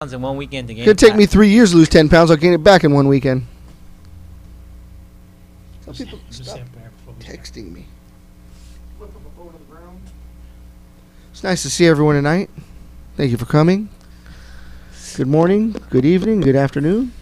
in 1 weekend to gain. It could take me 3 years to lose 10 pounds. I'll gain it back in 1 weekend. Some people stop texting me. It's nice to see everyone tonight. Thank you for coming. Good morning, good evening, good afternoon.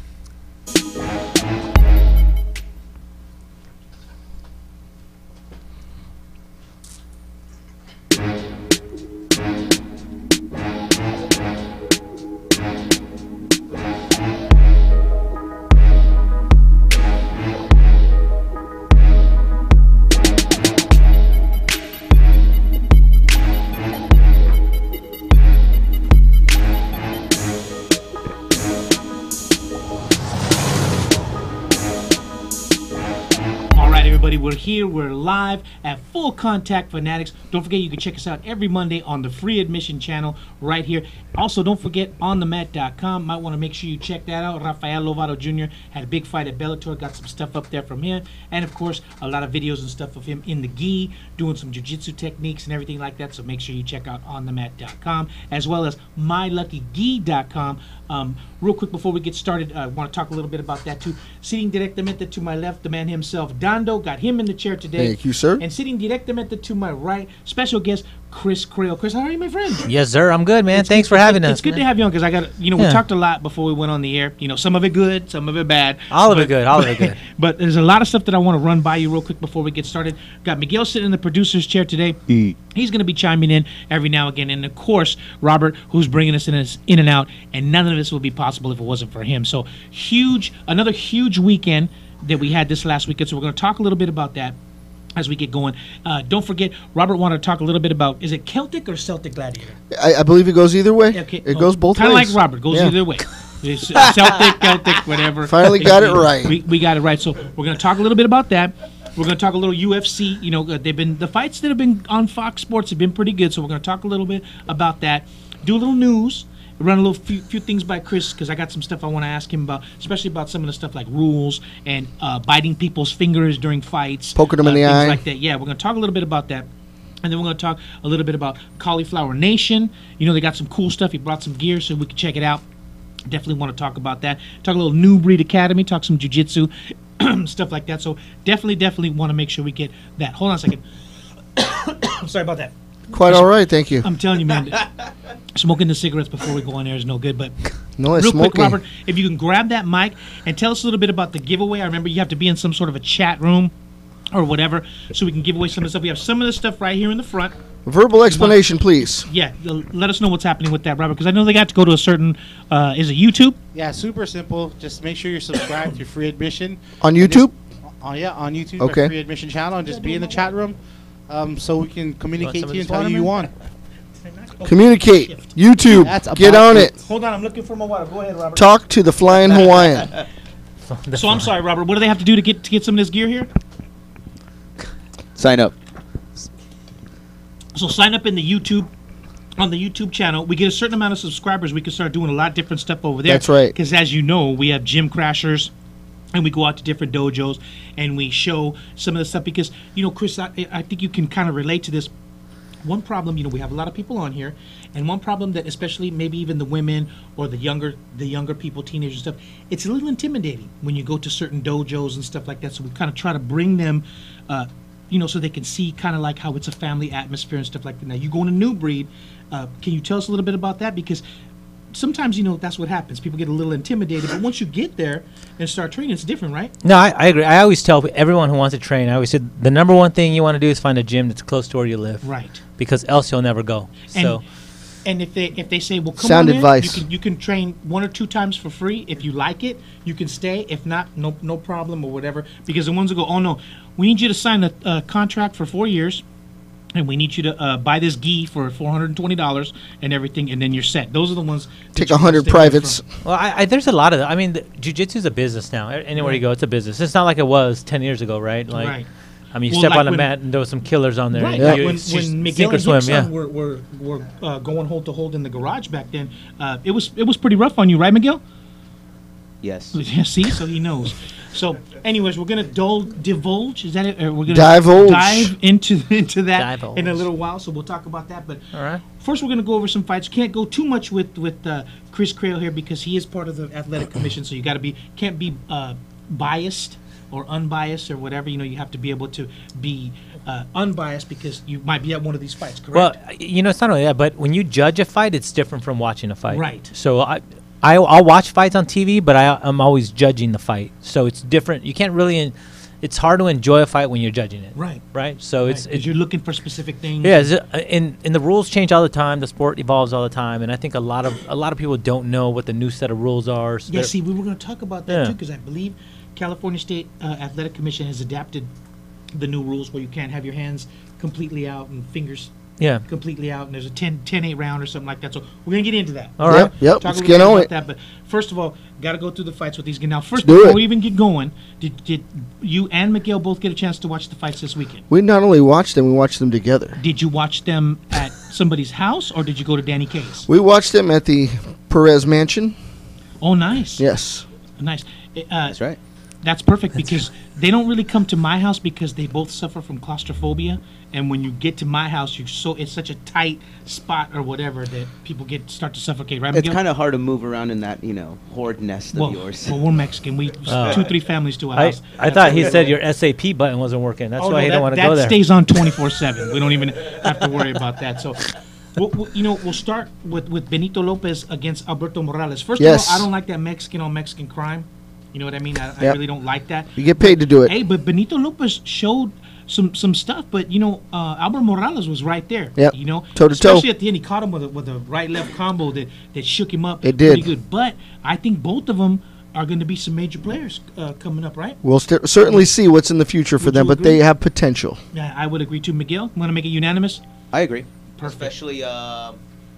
We're here, we're live at Full Contact Fanatics. Don't forget you can check us out every Monday on the free admission channel right here. Also, don't forget onthemat.com. Might want to make sure you check that out. Rafael Lovato Jr. had a big fight at Bellator, got some stuff up there from him. And of course, a lot of videos and stuff of him in the gi, doing some jiu-jitsu techniques and everything like that. So make sure you check out onthemat.com as well as myluckygi.com. Real quick before we get started, I want to talk a little bit about that too. Sitting directamente to my left, the man himself, Dando, got him in the chair today. Thank you, sir. And sitting directamente to my right, special guest, Crail. Chris, how are you, my friend? Yes, sir. I'm good, man. Thanks for having us. It's good to have you on because I got, we talked a lot before we went on the air. Some of it good, some of it bad. All of it good. But there's a lot of stuff that I want to run by you real quick before we get started. Got Miguel sitting in the producer's chair today. He's going to be chiming in every now and again. And, of course, Robert, who's bringing us in and out. And none of this would be possible if it wasn't for him. So another huge weekend that we had this last weekend. So we're going to talk a little bit about that as we get going. Don't forget, Robert wanted to talk a little bit about, is it Celtic or Celtic Gladiator? I believe it goes either way. Okay. It goes both ways. Kind of like Robert, goes either way. It's Celtic, whatever. Finally got it right. We got it right. So we're going to talk a little bit about that. We're going to talk a little UFC. The fights that have been on Fox Sports have been pretty good. So we're going to talk a little bit about that. Do a little news. Run a little few things by Chris because I got some stuff I want to ask him about, especially about some of the stuff like rules and biting people's fingers during fights, poking them in the eye, like that. Yeah, we're going to talk a little bit about that, and then we're going to talk a little bit about Cauliflower Nation. They got some cool stuff. He brought some gear so we can check it out. Definitely want to talk about that. Talk a little New Breed Academy. Talk some jiu-jitsu stuff like that. So definitely want to make sure we get that. Hold on a second. Sorry about that. Quite all right, thank you. I'm telling you, man. Smoking the cigarettes before we go on air is no good. But no, real quick, Robert, if you can grab that mic and tell us a little bit about the giveaway. I remember you have to be in some sort of a chat room or whatever so we can give away some of the stuff. We have some of the stuff right here in the front. Verbal explanation, please. Yeah, let us know what's happening with that, Robert, because I know they got to go to a certain, is it YouTube? Yeah, super simple. Just make sure you're subscribed to Free Admission. On YouTube? On YouTube. Okay. Free Admission channel, and just be in the chat room so we can communicate to you and tell you want. Communicate. YouTube. Get on it. Hold on, I'm looking for my water. Go ahead, Robert. Talk to the Flying Hawaiian. So I'm sorry, Robert. What do they have to do to get some of this gear here? Sign up. So sign up in the YouTube, on the YouTube channel. We get a certain amount of subscribers. We can start doing a lot of different stuff over there. That's right. Because as you know, we have gym crashers. And we go out to different dojos and we show some of the stuff because, Chris, I think you can kind of relate to this. One problem, we have a lot of people on here, and one problem that especially maybe even the women or the younger people, teenagers and stuff, it's a little intimidating when you go to certain dojos and stuff like that. So we kind of try to bring them, so they can see kind of like how it's a family atmosphere and stuff like that. Now, you go in a New Breed. Can you tell us a little bit about that? Because sometimes, that's what happens. People get a little intimidated, but once you get there and start training, it's different, right? No, I agree. I always tell everyone who wants to train, I always say the number one thing you want to do is find a gym that's close to where you live. Right. Because else you'll never go. And if they say, well, come Sound on advice. in, you can train 1 or 2 times for free. If you like it, you can stay. If not, no problem or whatever. Because the ones that go, oh, no, we need you to sign a contract for 4 years. And we need you to buy this gi for $420 and everything, and then you're set. Those are the ones. Take 100 privates. Well, there's a lot of them. I mean, jiu-jitsu is a business now. Anywhere you go, it's a business. It's not like it was 10 years ago, right? Like, I mean, you step on the mat and there was some killers on there. Right. Yeah. When Miguel and Hickson were going hold to hold in the garage back then, it was pretty rough on you, right, Miguel? Yes. Yeah, see, so he knows. So, anyways, we're gonna divulge. Is that it? Or we're gonna dive into that in a little while. So we'll talk about that. But all right. First, we're gonna go over some fights. Can't go too much with Chris Crail here because he is part of the athletic commission. So you can't be biased or unbiased or whatever. You know, you have to be able to be unbiased because you might be at one of these fights. Correct? Well, you know, it's not only that, but when you judge a fight, it's different from watching a fight. Right. So I'll watch fights on TV, but I'm always judging the fight. So it's different. You can't really. It's hard to enjoy a fight when you're judging it. Right. Right. So it's you're looking for specific things. Yeah. And the rules change all the time. The sport evolves all the time, and I think a lot of people don't know what the new set of rules are. So yeah. See, we were going to talk about that too because I believe California State Athletic Commission has adapted the new rules where you can't have your hands completely out and fingers completely out, and there's a 10-8 round or something like that. So we're going to get into that. All right. Yep. Let's get on it. That, but first of all, got to go through the fights with these guys. Now, first, before we even get going, did you and Miguel both get a chance to watch the fights this weekend? We not only watched them, we watched them together. Did you watch them at somebody's house, or did you go to Danny K's? We watched them at the Perez Mansion. Oh, nice. Yes. Nice. That's right. That's perfect because they don't really come to my house because they both suffer from claustrophobia. And when you get to my house, it's such a tight spot or whatever that people start to suffocate. Right? It's kind of hard to move around in that horde nest of yours. Well, we're Mexican. We 2-3 families to a house. I thought he said your SAP button wasn't working. That's why he didn't want to go there. That stays on 24/7. We don't even have to worry about that. So. We'll start with Benito Lopez against Alberto Morales. First of all, I don't like that Mexican on Mexican crime. You know what I mean? I really don't like that. You get paid to do it. Hey, but Benito Lopez showed some stuff, but Albert Morales was right there. Yep. You know, toe to toe. Especially at the end, he caught him with a right-left combo that shook him up. It did. Pretty good. But I think both of them are going to be some major players coming up, right? We'll certainly see what's in the future for them, but they have potential. Yeah, I would agree too. Miguel, want to make it unanimous? I agree. Perfect. Especially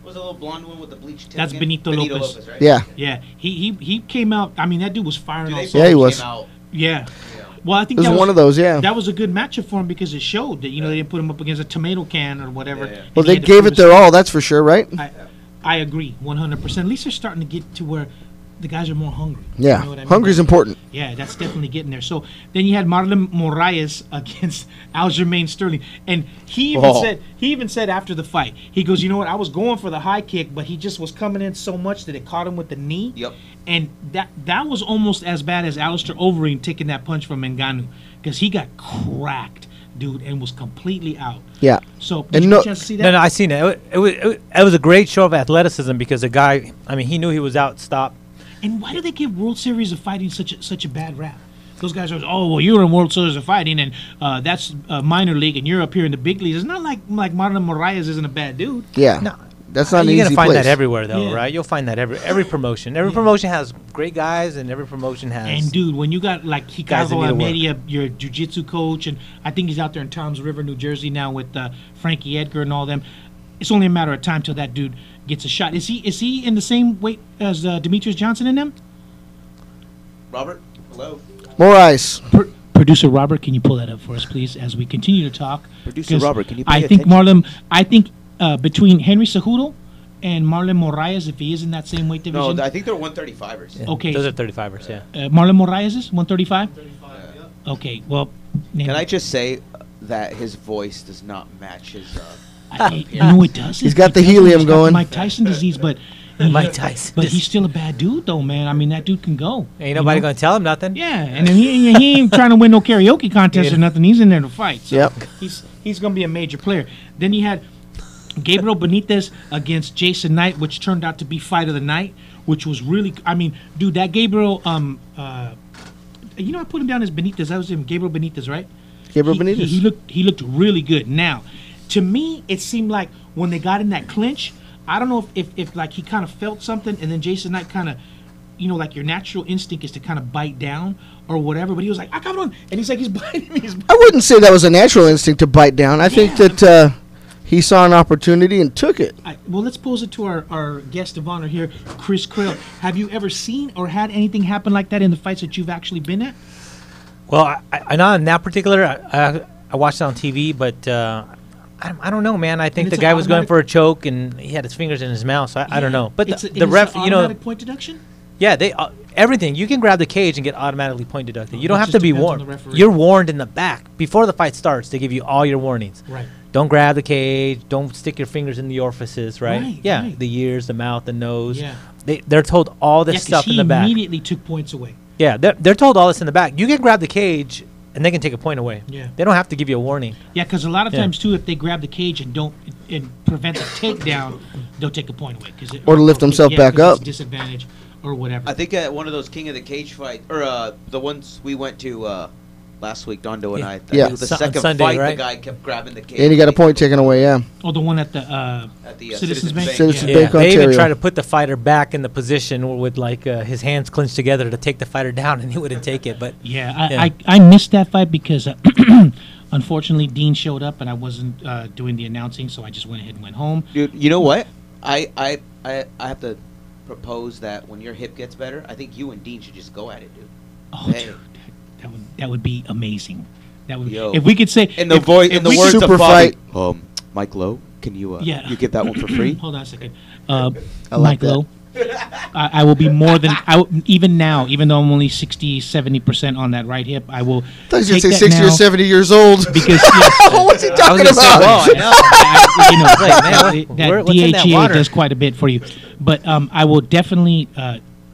was a little blonde one with the bleached tip. That's again? Benito Lopez. Right? Yeah. Yeah, he came out. I mean, that dude was firing on. Yeah, he was. Yeah. Well, I think that was one of those. Yeah. That was a good matchup for him because it showed that they didn't put him up against a tomato can or whatever. Yeah. Well, they gave it their all. That's for sure, right? I agree 100%. At least they're starting to get to where the guys are more hungry. Yeah, you know what I mean? Hungry's important. Yeah, that's definitely getting there. So then you had Marlon Moraes against Aljamain Sterling, and he even said after the fight, he goes, you know what, I was going for the high kick, but he just was coming in so much that it caught him with the knee. Yep. And that was almost as bad as Alistair Overeem taking that punch from Ngannou because he got cracked, dude, and was completely out. Yeah. So did you get a chance to see that? No, I seen it. It was a great show of athleticism because the guy, I mean, he knew he was out, stopped. And why do they give World Series of Fighting such a bad rap? Those guys are, you're in World Series of Fighting, and that's minor league, and you're up here in the big leagues. It's not like Marlon Moraes isn't a bad dude. Yeah. No. That's not an easy You're going to find place. that everywhere, though, right? You'll find that every promotion. Every promotion has great guys, and every promotion has... And, dude, when you got, like, Ricardo Almeida, your jiu-jitsu coach, and I think he's out there in Toms River, New Jersey now with Frankie Edgar and all them, it's only a matter of time till that dude gets a shot. Is he in the same weight as Demetrius Johnson in them? Robert, hello. More ice. Producer Robert, can you pull that up for us, please, as we continue to talk? Producer Robert, can you pay I attention? think between Henry Cejudo and Marlon Moraes, if he is in that same weight division. No, I think they're 135ers. Yeah. Okay. Those are 35ers, yeah. Marlon Moraes is 135? 135, yeah. Okay, well... Can I just say that his voice does not match his... you know it does. He's got the helium going. Mike Tyson disease, but... Mike Tyson. But he's still a bad dude, though, man. I mean, that dude can go. Ain't nobody going to tell him nothing. Yeah, and then he ain't trying to win no karaoke contest or nothing. He's in there to fight. So he's going to be a major player. Then you had Gabriel Benitez against Jason Knight, which turned out to be fight of the night, which was really... I mean, dude, that Gabriel... I put him down as Benitez. That was him, Gabriel Benitez, right? Gabriel Benitez. He looked really good. Now, to me, it seemed like when they got in that clinch... I don't know if like he kind of felt something, and then Jason Knight kind of, like your natural instinct is to kind of bite down or whatever. But he was like, "I come on," and he's like, he's biting me. I wouldn't say that was a natural instinct to bite down. I think that he saw an opportunity and took it. Well, let's pose it to our guest of honor here, Chris Crail. Have you ever seen or had anything happen like that in the fights that you've actually been at? Well, I not in that particular. I watched it on TV, but. I don't know, man. I think the guy was going for a choke, and he had his fingers in his mouth. So I don't know. But the ref, automatic point deduction. Yeah, everything. You can grab the cage and get automatically point deducted. You don't have just to be depends on the warned. referee. You're warned in the back before the fight starts. They give you all your warnings. Right. Don't grab the cage. Don't stick your fingers in the orifices. Right. Right, Yeah. right. The ears, the mouth, the nose. Yeah. They're told all this stuff in the back. He immediately took points away. Yeah. They're told all this in the back. You can grab the cage and they can take a point away. Yeah. They don't have to give you a warning. Yeah, because a lot of Yeah. times too, if they grab the cage and don't and prevent a takedown, they'll take a point away Or to lift themselves back 'cause it's up. disadvantage or whatever. I think at one of those King of the Cage fight, or the ones we went to last week, Dondo and I. Yeah. The On second Sunday, fight, right? the guy kept grabbing the cage. And he got a point taken away, yeah. Oh, the one at the Citizens Bank. Citizens Yeah. Bank, They even Ontario. try to put the fighter back in the position with like his hands clenched together to take the fighter down, and he wouldn't take it. But Yeah, I missed that fight because unfortunately Dean showed up and I wasn't doing the announcing, so I just went ahead and went home. Dude, you know what? I have to propose that when your hip gets better, I think you and Dean should just go at it, dude. Oh, Hey. dude, that would be amazing. That would Yo. if we could say In the if- voice, if in the we words could- Super of Bobby, fight. Mike Lowe, can you Yeah. you get that one for free? Hold on a second. I like Mike that. Lowe, I will be more than even now, even though I'm only 60-70% on that right hip. I will. I thought he was take going to say that 60 or now 70 years old. because What's he I was talking gonna say, about? whoa, I know. you know, Like, man, that what's in that DHEA water? does quite a bit for you. But I will definitely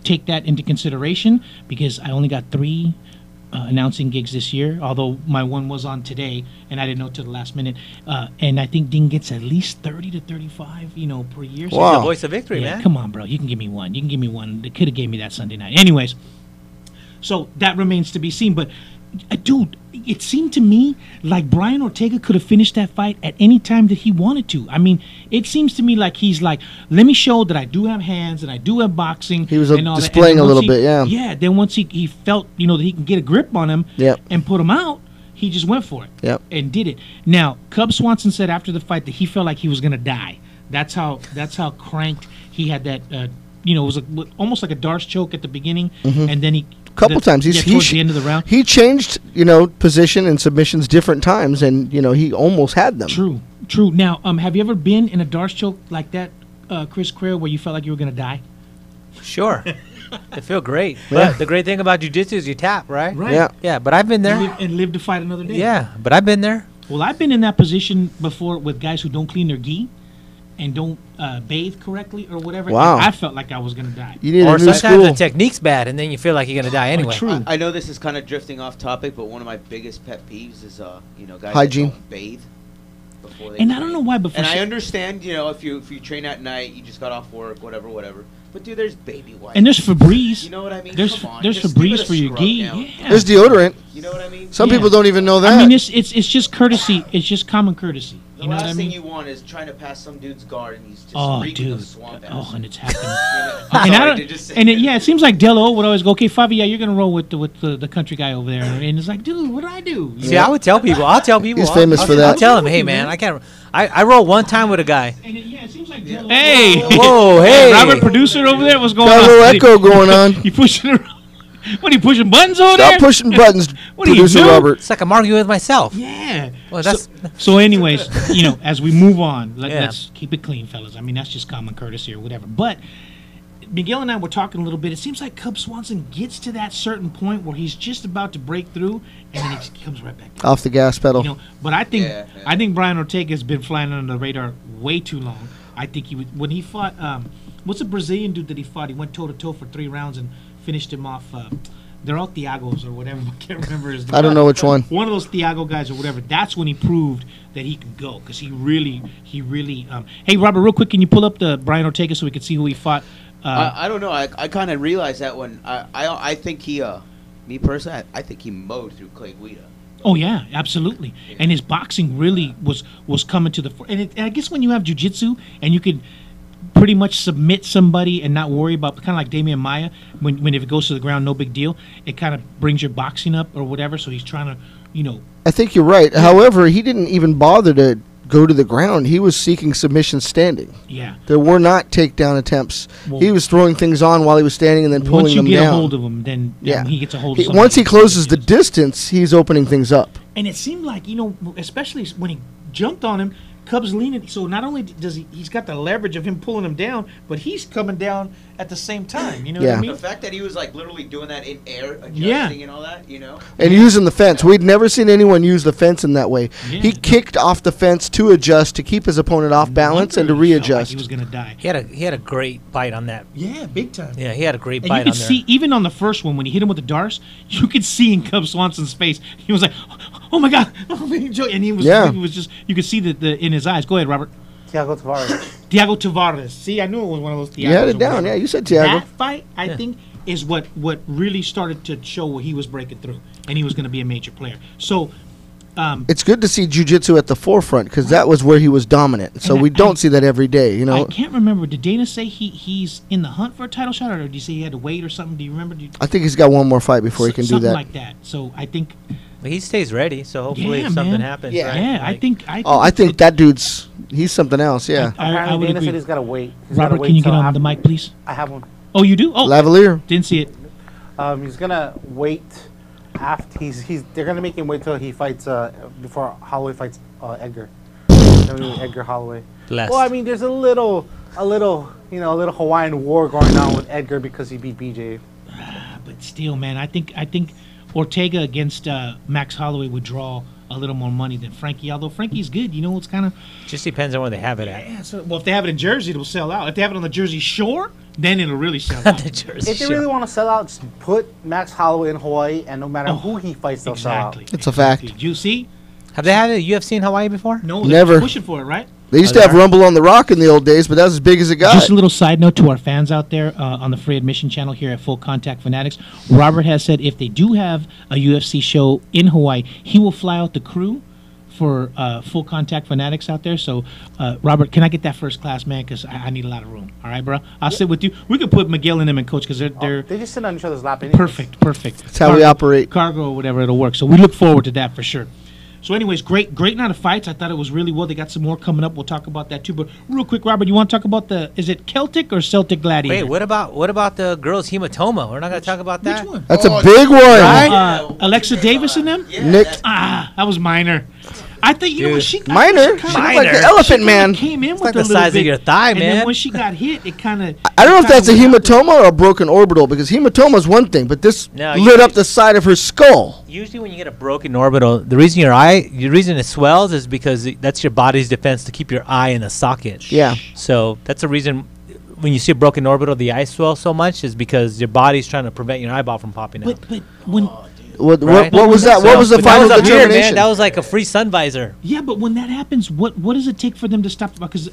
take that into consideration because I only got 3 announcing gigs this year, although my one was on today, and I didn't know till the last minute. And I think Dean gets at least 30 to 35, per year. So Wow. the voice of victory, yeah, man. come on, bro. You can give me one. You can give me one. They could have gave me that Sunday night. Anyways, so that remains to be seen. But, dude, it seemed to me like Brian Ortega could have finished that fight at any time that he wanted to. I mean, it seems to me like he's like, let me show that I do have hands and I do have boxing. He was and all that. displaying And then a little once bit, yeah. Yeah, then once he felt, that he can get a grip on him Yep. and put him out, he just went for it. Yep. And did it. Now, Cub Swanson said after the fight that he felt like he was going to die. That's how cranked he had that. It was almost like a Darce choke at the beginning, and then he Couple times. towards the end of the round. He changed, position and submissions different times, and, he almost had them. True. Now, have you ever been in a Darce choke like that, Chris Crail, where you felt like you were going to die? Sure. They feel great. Yeah. But the great thing about jiu-jitsu is you tap, right? Right. Yeah. Yeah, but I've been there. And live to fight another day. Yeah, but I've been there. Well, I've been in that position before with guys who don't clean their gi and don't bathe correctly or whatever. Wow. And I felt like I was going to die. You need Or a new sometimes school. the technique's bad, and then you feel like you're going to die anyway. True. I know this is kind of drifting off topic, but one of my biggest pet peeves is guys Hygiene. that don't bathe before they And train. I don't know why, but for And I some- understand, if you train at night, you just got off work, whatever. But dude, there's baby wipes. And there's Febreze. You know what I mean? There's Come on, there's just give it Febreze a for your scrub gi. down. Yeah. There's deodorant. You know what I mean? Some Yeah. people don't even know that. I mean, it's just courtesy. It's just common courtesy. The You know last what I thing mean? you want is trying to pass some dude's guard and he's just Oh, reeking dude. of swamp ass. Oh, and it's happening. I'm And I sorry don't. to just say And that. it seems like Delo would always go, "Okay, Fabi, yeah, you're gonna roll with the country guy over there," and it's like, dude, what do I do? See, I would tell people. I'll tell people. He's I'll- famous I'll- for that. I'll tell them, hey, man, I can't. I rolled one time with a guy. And it seems like Delo. Hey, Whoa, hey. Robert, producer over there, what's going Got a on? little echo going on. You pushing around? What are you pushing buttons over there? Stop pushing buttons, What do you producer do? Robert. It's like I'm arguing with myself. Yeah. Well, that's So anyways, as we move on, Yeah. let's keep it clean, fellas. I mean, that's just common courtesy or whatever. But Miguel and I were talking a little bit. It seems like Cub Swanson gets to that certain point where he's just about to break through, and then he comes right back down. Off the gas pedal. But I think Yeah. I think Brian Ortega has been flying under the radar way too long. I think when he fought what's a Brazilian dude that he fought? He went toe to toe for 3 rounds and finished him off. They're all Thiagos or whatever. I can't remember his name. I don't know which one. One of those Thiago guys or whatever. That's when he proved that he could go because he really. Hey, Robert, real quick, can you pull up the Brian Ortega so we can see who he fought? I don't know. I kind of realized that when I think he, me personally, I think he mowed through Clay Guida. Oh yeah, absolutely. And his boxing really was coming to the fore. And I guess when you have jiu-jitsu and you could pretty much submit somebody and not worry about, kind of like Damian Maia, when if it goes to the ground, no big deal. It kind of brings your boxing up or whatever. So he's trying to, I think you're right. However, he didn't even bother to go to the ground. He was seeking submission standing. yeah. There were not takedown attempts. Well, He was throwing things on while he was standing and then pulling Once you them get down. a hold of him, then Yeah. he gets a hold of somebody. Once he closes the distance, he's opening things up. And it seemed like, especially when he jumped on him, Cub's leaning. So not only does he's got the leverage of him pulling him down, but he's coming down at the same time. You know what I mean? The fact that he was like literally doing that in air, adjusting and all that, you know? And using the fence. We'd never seen anyone use the fence in that way. Yeah. He kicked off the fence to adjust, to keep his opponent off balance, and to readjust. He was going to die. He had a great bite on that. Yeah, big time. Yeah, he had a great And bite you could on there. see, even on the first one, when he hit him with the darts, you could see in Cub Swanson's face, he was like, "Oh my God!" And he was, you could see the in his eyes. Go ahead, Robert. Thiago Tavares. Thiago Tavares. See, I knew it was one of those Thiagos. You had it down. Yeah, you said Thiago. That fight, I think, is what really started to show what he was breaking through, and he was going to be a major player. So, it's good to see jiu-jitsu at the forefront because that was where he was dominant. So we don't see that every day, you know. I can't remember. Did Dana say he's in the hunt for a title shot, or did he say he had to wait or something? Do you remember? I think he's got one more fight before he can do something that. like that. So I think. He stays ready, so hopefully if something happens. Yeah. Right? Yeah, like, I think that dude's he's something else. Yeah. I would Dana agree. said he's got to wait. Robert, can you get on the mic, please? I have one. Oh, you do? Oh, Lavalier. didn't see it. He's gonna wait after they're gonna make him wait till he fights before Holloway fights Edgar. Edgar Holloway. Blessed. Well, I mean, there's a little Hawaiian war going on with Edgar because he beat BJ. But still, man, I think Ortega against Max Holloway would draw a little more money than Frankie. Although Frankie's good, you know, it's kind of just depends on where they have it at. yeah. So, well, if they have it in Jersey, it'll sell out. If they have it on the Jersey Shore, then it'll really sell out. The Jersey If they Shore. really want to sell out, just put Max Holloway in Hawaii, and no matter who he fights, they'll sell out. It's a fact. Did you see? Have they had a UFC in Hawaii before? No, Never. they're pushing for it, right? They used to have Rumble on the Rock in the old days, but that was as big as it got. Just a little side note to our fans out there on the Free Admission channel here at Full Contact Fanatics. Robert has said if they do have a UFC show in Hawaii, he will fly out the crew for Full Contact Fanatics out there. So, Robert, can I get that first class, man? Because I need a lot of room. All right, bro? I'll sit with you. We could put Miguel and them in coach because they're They just sit on each other's lap. Anyways. perfect. That's how we operate. Cargo or whatever, it'll work. So we look forward to that for sure. So anyways, great night of fights. I thought it was really well. They got some more coming up. We'll talk about that too. But real quick, Robert, you want to talk about is it Celtic or Celtic Gladiator? Wait, what about the girls' hematoma? We're not going to talk about that. Which one? That's a big one. Alexa Davis and them? Yeah, Nick. That was minor. I think you know when she got Minor? she She kinda- looked like the Minor. Elephant she kinda Man. came in It's with like a the little size bit, of your thigh, and man. then when she got hit, it kind of. I don't know if that's a hematoma or a broken orbital because hematoma is one thing, but this No, lit up the side of her skull. Usually when you get a broken orbital, the reason it swells is because that's your body's defense to keep your eye in a socket. Yeah. So that's the reason when you see a broken orbital, the eye swells so much is because your body's trying to prevent your eyeball from popping out. But when What was that? What was the But final that was weird, determination? man. That was like a free sun visor. yeah, but when that happens, what does it take for them to stop? Because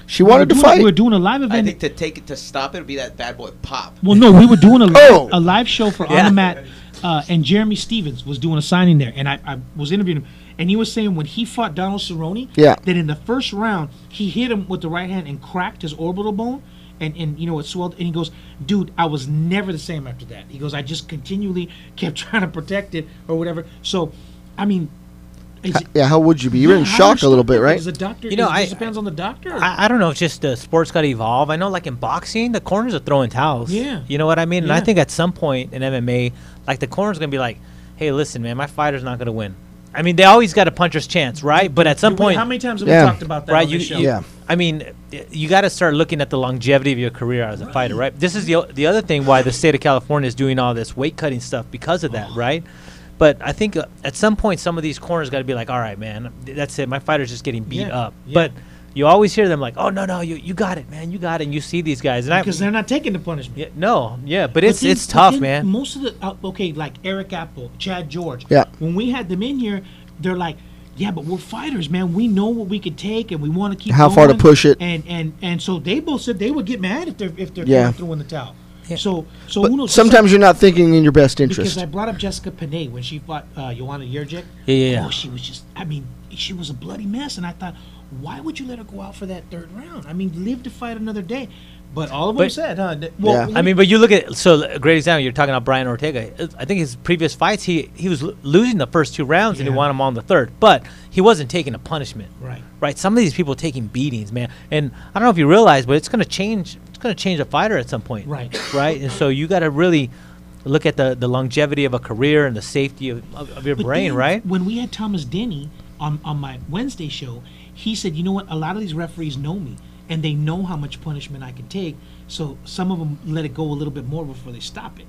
She wanted to fight. We were doing a live I event. think to stop it would be that bad boy pop. Well, no, we were doing Oh. a live show for On the Mat, and Jeremy Stevens was doing a signing there, and I was interviewing him, and he was saying when he fought Donald Cerrone, Yeah. that in the first round he hit him with the right hand and cracked his orbital bone, and you know it swelled, and he goes, dude, I was never the same after that. He goes, I just continually kept trying to protect it or whatever. So, I mean. Yeah, how would you be? You were in shock a little bit, right? Is the doctor, You know, it just depends on the doctor. or- I don't know. It's just the sports got to evolve. I know, like in boxing, the corners are throwing towels. Yeah. You know what I mean? And I Yeah. think at some point in MMA, like the corner's going to be like, hey, listen, man, my fighter's not going to win. I mean, they always got a puncher's chance, right? But at some point, how many times have Yeah. we talked about that right? on this show? Yeah. I mean, you got to start looking at the longevity of your career as a fighter, right? This is the other thing why the state of California is doing all this weight cutting stuff because of that, right? But I think at some point, some of these corners got to be like, all right, man, that's it. My fighter's just getting beat Yeah, up. yeah. But you always hear them like, oh, no, you got it, man. You got it. And you see these guys. And Because they're not taking the punishment. but it's then- tough, then man. Most of the okay, like Eric Apple, Chad George. Yeah. When we had them in here, they're like, yeah, but we're fighters, man. We know what we could take, and we want to keep. How far to going." push it. And so they both said they would get mad if they're Yeah. throwing the towel. Yeah. So But who knows? sometimes you're not thinking in your best because interest. I brought up Jessica Panay when she fought Joanna Jędrzejczyk. Yeah. Oh, she was just. I mean, she was a bloody mess, and I thought, why would you let her go out for that third round? I mean, live to fight another day. But all of them But- said, huh? Yeah. I mean, but you look at a great example. You're talking about Brian Ortega. I think his previous fights, he was losing the first two rounds and he Yeah. won them on the third, but he wasn't taking a punishment. Right. Right. Some of these people taking beatings, man. And I don't know if you realize, but it's going to change. It's going to change a fighter at some point. Right. Right. And so you got to really look at the longevity of a career and the safety of your But brain. then Right. When we had Thomas Denny on my Wednesday show, he said, you know what? A lot of these referees know me, and they know how much punishment I can take. So some of them let it go a little bit more before they stop it.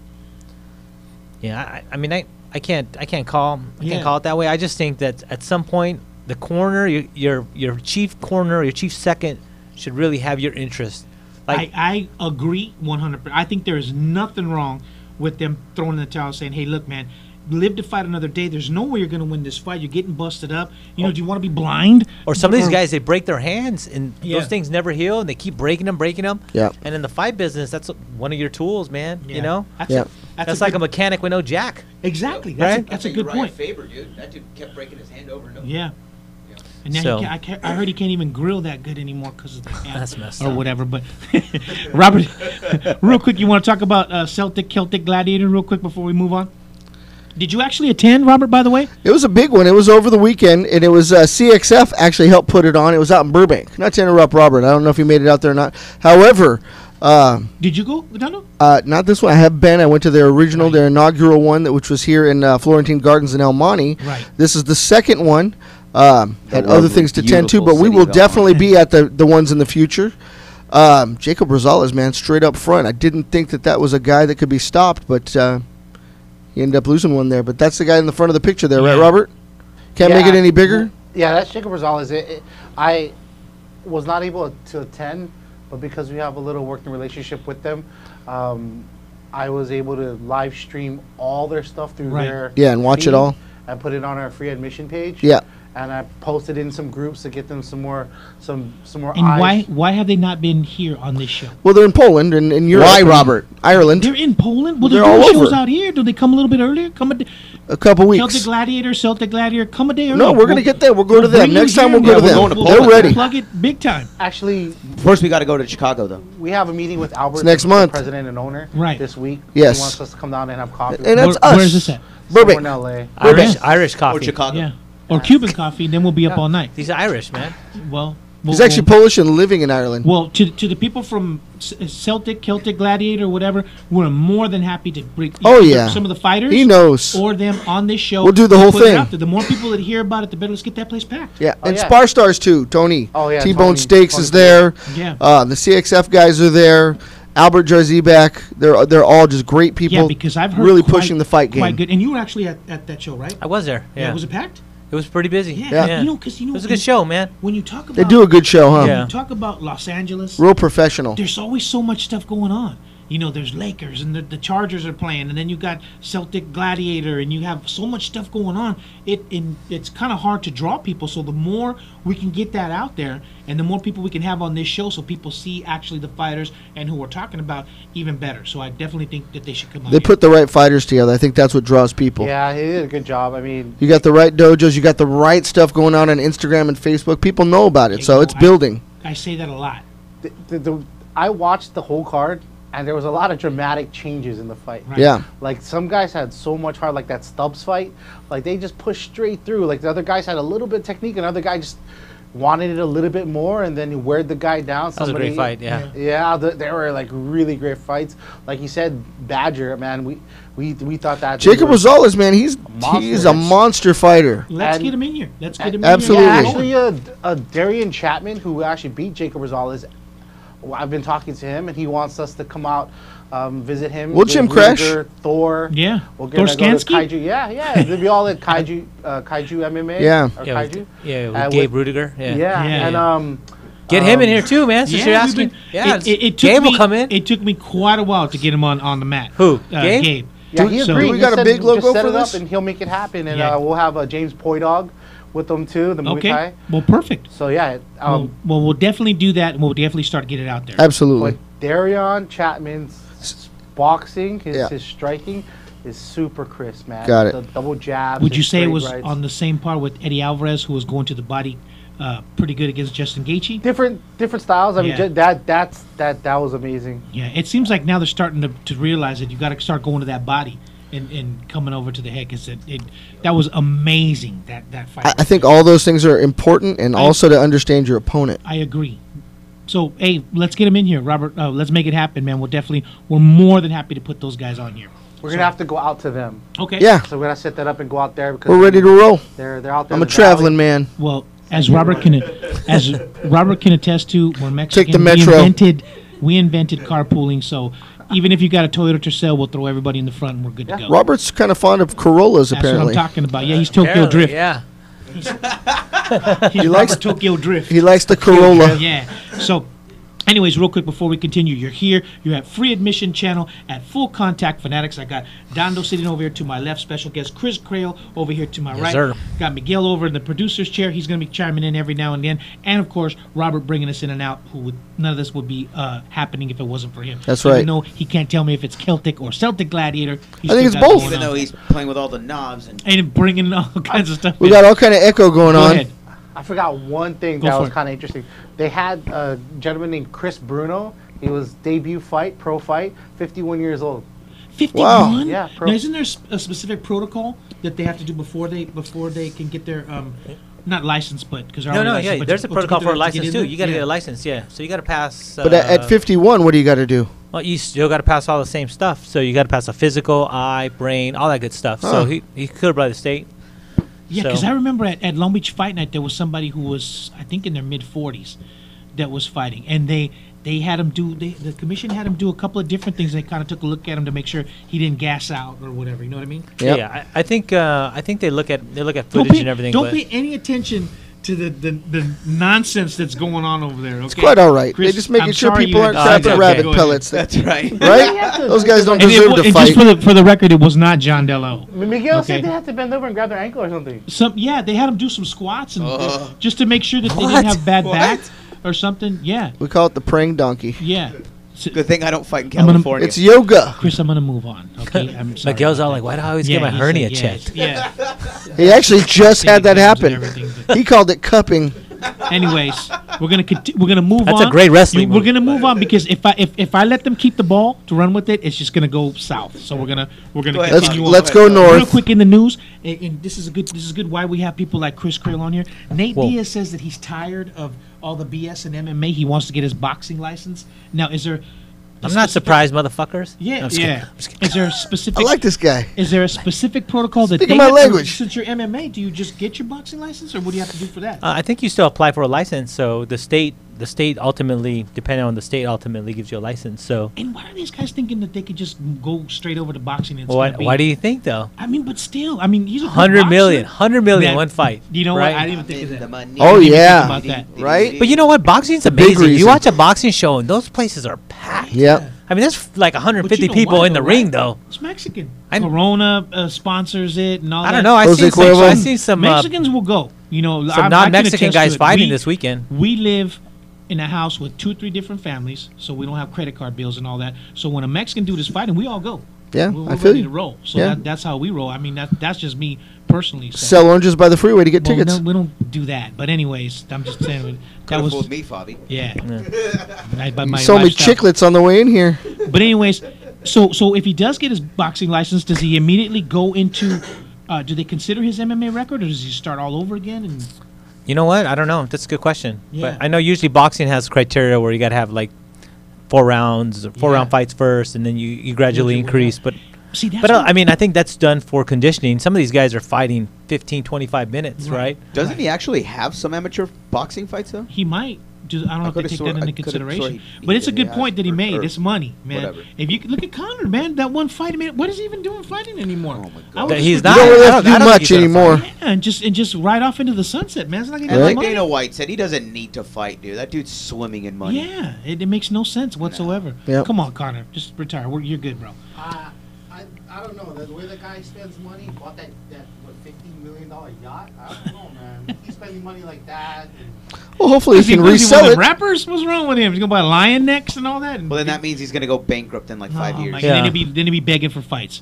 Yeah, I mean, I can't call Yeah. it that way. I just think that at some point, the corner, your chief corner, your chief second, should really have your interest. Like, I agree 100%. I think there is nothing wrong with them throwing in the towel, saying, "Hey, look, man, live to fight another day. There's no way you're going to win this fight. You're getting busted up. You know, do you want to be blind?" or some of these guys, they break their hands, and Yeah. those things never heal, and they keep breaking them. Yeah. And in the fight business, that's one of your tools, man. Yeah. You know, That's Yeah. that's like a mechanic with no jack. exactly. Right? That's a good point. Faber, dude. That dude kept breaking his hand over and over. Yeah. And now So- I heard he can't even grill that good anymore because of the hand That's messed or up. whatever. But Robert, real quick, you want to talk about Celtic Gladiator real quick before we move on? Did you actually attend, Robert? By the way, It was a big one. It was over the weekend, and it was CXF actually helped put it on. It was out in Burbank. Not to interrupt Robert. I don't know if you made it out there or not. However, did you go? No. not this one. I have been. I went to their original, their inaugural one, which was here in Florentine Gardens in El Monte. Right. This is the second one. Had one other things to tend to, beautiful but we city will of El definitely Monte. be at the ones in the future. Jacob Rosales, man, straight up front. I didn't think that was a guy that could be stopped, but he ended up losing one there. But that's the guy in the front of the picture there, right, Yeah. Robert? Can't make Yeah. it any bigger? Yeah, that's Jacob Rosales. I was not able to attend, but because we have a little working relationship with them, I was able to live stream all their stuff through Right. their Yeah, and watch it feed all. and put it on our free admission page. Yeah. And I posted in some groups to get them some more And eyes. why have they not been here on this show? Well, they're in Poland and in Europe. Why, and Robert? Ireland. They're in Poland. Well, They're they're doing all shows over. out here. Do they come a little bit earlier? A couple weeks. Celtic Gladiator, come a day earlier. No, we're gonna get there. We'll go to them. bring you Next time here. we'll go to Yeah, them. we're going to They're Poland. ready. Plug it big time. Actually, First, we got to go to Chicago, though. we have a meeting with Alberto, next the month. president and owner, Right. this week. Yes. He wants us to come down and have coffee. And that's Where- us. Where's this at? somewhere Burbank. in LA. Irish Or coffee. Chicago. Yeah. Or Cuban coffee, then we'll be up all night. He's Irish, man. Well, He's actually Polish and living in Ireland. Well, to the people from Celtic Gladiator, whatever, we're more than happy to bring Oh, either yeah. some of the fighters. He knows. Or them on this show. We'll do the and whole put it thing. out there. The more people that hear about it, the better. Let's get that place packed. Yeah, Oh, and yeah. Spar Stars too. Tony. Oh, yeah, T-Bone Tony. Steaks Tony is there. Yeah. The CXF guys are there. Albert Jarzibak. They're all just great people. Yeah, because I've heard really quite- pushing the fight game. Quite good. And you were actually at that show, right? I was there. Yeah, Was it packed? it was pretty busy. Yeah. You know, because it was a good show, man. When you talk about They do a good show, huh? Yeah. you talk about Los Angeles, Real professional. there's always so much stuff going on. You know, there's Lakers and the Chargers are playing, and then you got Celtic Gladiator, and you have so much stuff going on. It's kind of hard to draw people. So the more we can get that out there, and the more people we can have on this show, so people see actually the fighters and who we're talking about, even better. So I definitely think that they should come out. They here. put the right fighters together. I think that's what draws people. Yeah, he did a good job. I mean, You got the right dojos. You got the right stuff going on Instagram and Facebook. People know about it, You so know, it's building. I say that a lot. I watched the whole card, and there was a lot of dramatic changes in the fight. Right. Yeah. Like some guys had so much heart, like that Stubbs fight. Like they just pushed straight through. Like the other guys had a little bit of technique, and other guy just wanted it a little bit more, and then he weared the guy down. That was a great fight. Yeah. Yeah, they were like really great fights. Like you said, Badger, man, we thought that Jacob was Rosales, man, he's Monster. a monster fighter. Let's And- get him in here. Let's get him Absolutely. in Yeah, here. actually, Darian Chapman, who actually beat Jacob Rosales, I've been talking to him, and he wants us to come out, visit him. We'll Dave gym crash. Rudiger, Thor. Yeah. We'll Thor go to Skansky? Kaiju. Yeah. They'll be all at Kaiju MMA. Yeah. Or Yeah, Kaiju. with Uh, Gabe with- Rudiger. Yeah. Yeah. Yeah, And Get him in here too, man. Since you're we've asking, been- yeah, it took Gabe me, will come in. It took me quite a while to get him on the mat. Who? Gabe? yeah, he So- agreed. Do we He got a said big just logo set for it up this? and he'll make it happen. And Yeah. we'll have James Poi Dog with them too, the Muay Okay. Thai. Well, perfect. So yeah, Well, we'll definitely do that, and we'll definitely start getting it out there. Absolutely. but Darian Chapman's boxing, Yeah. his striking is super crisp, man. Got it. The double jabs. Would you his say it straight was rights. on the same par with Eddie Alvarez, who was going to the body pretty good against Justin Gaethje? different styles? I mean, Yeah. that was amazing. Yeah, it seems like now they're starting to realize that you got to start going to that body and coming over to the head, because that was amazing, that fight. I think all those things are important, and also to understand your opponent. I agree. So, hey, let's get him in here, Robert. Let's make it happen, man. We're more than happy to put those guys on here. We're gonna have to go out to them. Okay. Yeah, So we're gonna set that up and go out there because we're ready to roll. They're out there. I'm in a the traveling valley. man. Well, as Robert can attest to, we're Mexican. Take the metro. We invented carpooling, so even if you got a Toyota Tercel, we'll throw everybody in the front and we're good to go. Robert's kind of fond of Corollas, That's apparently. what I'm talking about. Yeah, he's Tokyo Apparently, Drift. Yeah. He likes Tokyo Drift. He likes the Corolla. Yeah. So, anyways, real quick before we continue, you're here. You're at Free Admission Channel at Full Contact Fanatics. I got Dando sitting over here to my left. Special guest Chris Crail over here to my right. sir. Got Miguel over in the producer's chair. He's going to be chiming in every now and then. And, of course, Robert bringing us in and out, who would none of this would be happening if it wasn't for him. That's right. Even though he can't tell me if it's Celtic or Celtic Gladiator. I think it's both. Even though he's playing with all the knobs and bringing all kinds of stuff We in. got all kind of echo going Go on. ahead. I forgot one thing Go that for was it. kind of interesting. They had a gentleman named Chris Bruno. He was debut fight, pro fight, 51 years old. 51? Wow. Yeah, Now, isn't there a specific protocol that they have to do before they can get their not license, but because Yeah. There's a protocol for a license too. You got to get a license. Yeah. So you got to pass. But at 51, what do you got to do? Well, you still got to pass all the same stuff. So you got to pass a physical, eye, brain, all that good stuff. Huh. So he cleared by the state. Yeah, because So- I remember at Long Beach Fight Night there was somebody who was I think in their mid 40s that was fighting, and they had him do the commission had him do a couple of different things. They kind of took a look at him to make sure he didn't gas out or whatever. You know what I mean? Yep. Yeah. I think they look at footage and everything. Don't but pay any attention to the nonsense that's going on over there. Okay? It's quite all right. Chris, They're just making I'm sure sorry people you aren't had- crapping okay. rabbit Go ahead. pellets. that's right. Right? Those guys don't And deserve to just fight. for the record, it was not John Dello. Miguel Okay. said they had to bend over and grab their ankle or something. Yeah, they had him do some squats and just to make sure that they What? didn't have bad What? back or something. Yeah, We call it the praying donkey. yeah. So, Good thing I don't fight in I'm gonna- California. It's yoga. Chris, I'm gonna move on. Okay, I'm sorry. Miguel's about all that. like, "Why do I always get my he hernia said, checked?" Yeah. He actually just had that Exams and happen. everything, but- He called it cupping. Anyways, we're gonna move That's on. a great wrestling We're move, gonna by move the on because if I let them keep the ball to run with it, it's just gonna go south. So we're gonna Go ahead, Let's continue Bobby. on. let's go Real north. quick in the news, and this is good. Why we have people like Chris Crail on here. Nate Whoa. Diaz says that he's tired of all the BS in MMA. He wants to get his boxing license. Now, is there? I'm not surprised, motherfuckers. Yeah, I'm just kidding. yeah. I'm just kidding. Is there a specific? I like this guy. Is there a specific protocol that Speaking they my have to- language. Since you're MMA, do you just get your boxing license, or what do you have to do for that? I think you still apply for a license. So the state ultimately, depending on the state, ultimately gives you a license. So And why are these guys thinking that they could just go straight over to boxing? And it's why gonna be- why do you think though? I mean, but still, I mean, he's a good 100 boxer. million, 100 million Man, one fight. You know right? what? I didn't even think of The that. money. Oh, I didn't even yeah. think about that. Right? But you know what? Boxing's big amazing. You reason. watch a boxing show and those places are packed. Yep. I mean, there's like 150 But you know people why, in the though, ring right? though. It's Mexican. I- Corona sponsors it and all that. I don't know. Jose I Cuervo. seen some Mexicans will go. You know, I some can non-Mexican attest to guys it. fighting this weekend. We live in a house with 2 or 3 different families, so we don't have credit card bills and all that. So when a Mexican dude is fighting, we all go. Yeah, we're I feel ready you. to roll. So Yeah. that's how we roll. I mean, that's just me personally. So. Sell oranges by the freeway to get Well, tickets. no, we don't do that. But anyways, I'm just saying that That was fooled me, Fabi. yeah. But my Sold me lifestyle- chiclets on the way in here. But anyways, so if he does get his boxing license, does he immediately go into? Do they consider his MMA record, or does he start all over again? And You know what? I don't know. That's a good question. Yeah. But I know usually boxing has criteria where you got to have like 4 rounds, or 4 Yeah. round fights first, and then you gradually Yeah. increase. But see, that's but what- I mean, I think that's done for conditioning. Some of these guys are fighting 15, 25 minutes, right? Doesn't he actually have some amateur boxing fights though? he might. Just, I don't know if they could've take swore- that I into could've swore consideration. he But it's a did, good yeah, point that he or- made. or It's money, man. whatever. If you look at Conor, man, that one fight, man, what is he even doing fighting anymore? Oh my I God. was That just he's with not. You you. don't really I have to don't- I do don't think much he's gonna anymore. Yeah, and just right off into the sunset, man. It's not And getting like money. Dana White said, he doesn't need to fight, dude. That dude's swimming in money. Yeah, it makes no sense whatsoever. Yep. Come on, Connor, just retire. You're good, bro. I don't know. The way the guy spends money, bought that what, $15 million yacht? I don't know, man. He's spending money like that. Well, hopefully he can Was resell one of it. the rappers? What's wrong with him? He's gonna buy lion necks and all that. And Well, then that means he's gonna go bankrupt in like 5 Oh, years. my God. Yeah. Then he'll be begging for fights.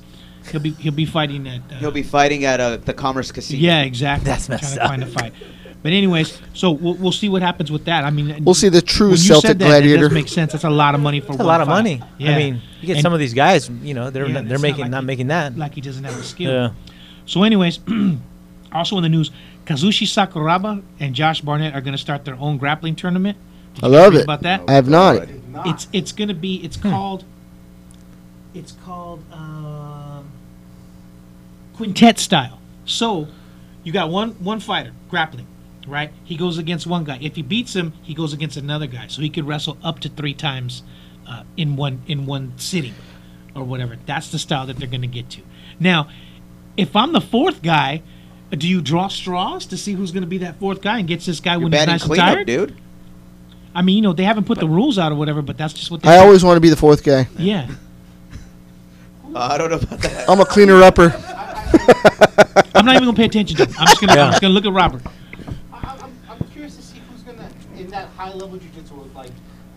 He'll be fighting at. He'll be fighting at the Commerce Casino. Yeah, exactly. That's Trying messed to up. find a fight. But anyways, so we'll see what happens with that. I mean, We'll see the true when you Celtic said that, gladiator. It does make sense. That's a lot of money for That's one a lot of fight. money. Yeah. I mean, you get And some of these guys, you know, they're Yeah, they're it's making like not he- making that. like he doesn't have the skill. Yeah. So, anyways, also in the news, Kazushi Sakuraba and Josh Barnett are going to start their own grappling tournament. Did I you love read it. about that? I have not. It's going to be. It's called quintet style. So you got one fighter grappling, right? He goes against one guy. If he beats him, he goes against another guy. So he could wrestle up to 3 times in one sitting or whatever. That's the style that they're going to get to. Now, if I'm the 4th guy, do you draw straws to see who's going to be that 4th guy and gets this guy when he's nice and tired? Dude. I mean, they haven't put the rules out or whatever, but that's just what they I always want to be the 4th guy. Yeah. I don't know about that. I'm a cleaner upper. I'm not even going to pay attention to him. I'm just going to look at Robert. I'm curious to see who's gonna in that high level jiu-jitsu like.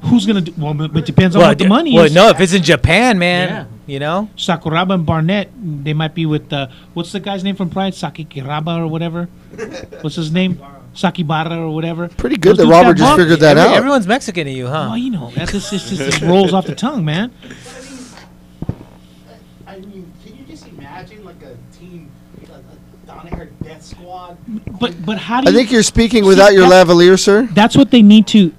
Who's going to do? Well, but it depends on what the money is. No, if it's in Japan, man, Sakuraba and Barnett, they might be with what's the guy's name from Pride? Sakikiraba or whatever. What's his name? Sakibara or whatever. Pretty good that Robert just figured that out. Everyone's Mexican to you, huh? Well, that just rolls off the tongue, man. I mean, can you just imagine like a team, a Donaher Death Squad? But how do you? I think you're speaking without your lavalier, sir. That's what they need to.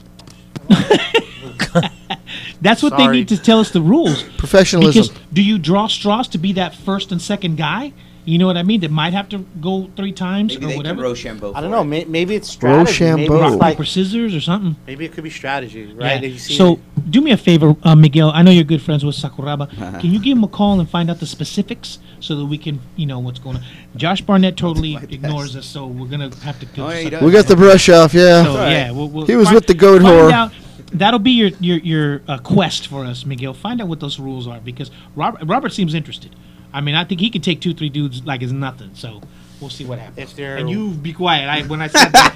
That's what they need to tell us the rules. Professionalism. Because do you draw straws to be that 1st and 2nd guy? You know what I mean? That might have to go 3 times Maybe or they whatever. can Rochambeau. I don't know. Maybe it's strategy. Maybe Rochambeau. it's like Paper, scissors, or something. maybe it could be strategy, right? Yeah. So do me a favor, Miguel. I know you're good friends with Sakuraba. Can you give him a call and find out the specifics so that we can, what's going on? Josh Barnett totally ignores us, so we're gonna have to. He does. We got the brush off, yeah. So, yeah, we'll He was with the goat find whore. out. That'll be your quest for us, Miguel. Find out what those rules are because Robert seems interested. I mean, I think he could take 2-3 dudes like it's nothing. So we'll see what happens. If they're- And you be quiet. When I said that,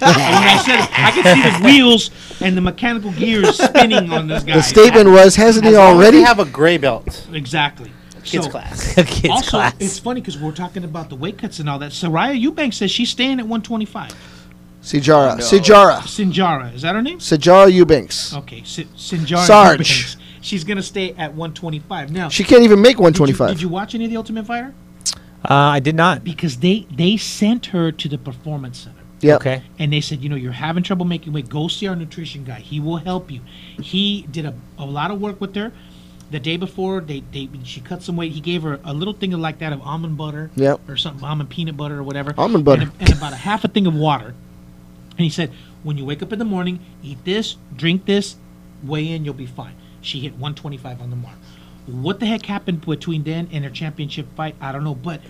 I could see the wheels and the mechanical gears spinning on this guy. The statement was, hasn't he as long as already? they have a gray belt. Exactly. Kids So, class. Kids also, class. it's funny because we're talking about the weight cuts and all that. Soraya Eubanks says she's staying at 125. Sijara. No. Sijara. Sinjara, is that her name? Sijara Eubanks. Okay, Sinjara Sarge. Eubanks. She's gonna stay at 125 now. She can't even make Did 125. you watch any of the Ultimate Fighter? I did not. Because they sent her to the Performance Center. Yep. Okay. And they said, you're having trouble making weight. Go see our nutrition guy. He will help you. He did a lot of work with her. The day before, she cut some weight. He gave her a little thing like that of almond butter. Yep. Or something, almond peanut butter or whatever. Almond butter. And about a half a thing of water. And he said, when you wake up in the morning, eat this, drink this, weigh in, you'll be fine. She hit 125 on the mark. What the heck happened between then and her championship fight? I don't know, but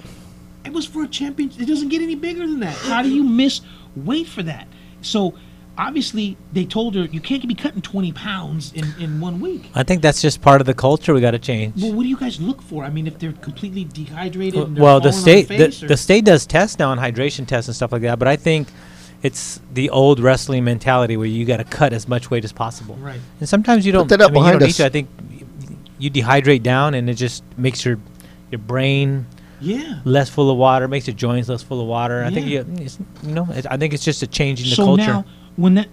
it was for a champion. It doesn't get any bigger than that. How do you miss weight for that? So obviously they told her you can't be cutting 20 pounds in 1 week. I think that's just part of the culture we got to change. Well, what do you guys look for? I mean, if they're completely dehydrated and they're Well, the falling on state their face, or- the state does tests now on hydration tests and stuff like that, but I think it's the old wrestling mentality where you got to cut as much weight as possible. Right. And sometimes you don't. that up I mean, you behind don't need us. to. I think you dehydrate down, and it just makes your brain Yeah. less full of water, makes your joints less full of water. I think Yeah. I think it's just a change in the So culture. now, when that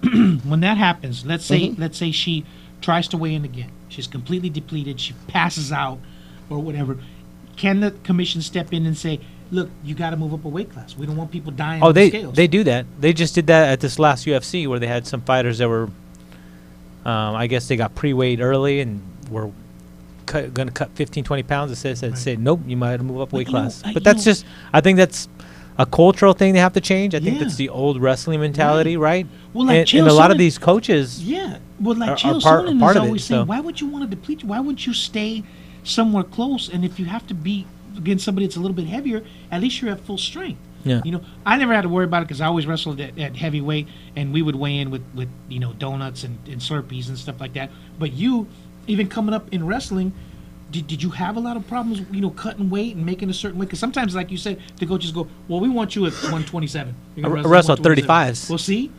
when that happens, let's say Mm-hmm. she tries to weigh in again. She's completely depleted. She passes out, or whatever. Can the commission step in and say, "Look, you got to move up a weight class. We don't want people dying Oh, on the scales." they do that. They just did that at this last UFC where they had some fighters that were, I guess they got pre-weighed early and were going to cut 15, 20 pounds. It said, nope, you might have to move up a weight But, you know, class. I- But you that's know- just, I think that's a cultural thing they have to change. I think Yeah. that's the old wrestling mentality, right? Well, like and Chael a lot of Sonnen- these coaches, Yeah. Well, like are Chael part Sonnen of is it, always saying, so- why would you want to deplete? Why wouldn't you stay somewhere close? And if you have to be against somebody that's a little bit heavier, at least you're at full strength. Yeah. You know, I never had to worry about it because I always wrestled at heavyweight, and we would weigh in with donuts and Slurpees and stuff like that. But you, even coming up in wrestling, did you have a lot of problems, cutting weight and making a certain weight? Because sometimes, like you said, the coaches go, well, we want you at 127. You're gonna I wrestle at 127. 35s. Well, see?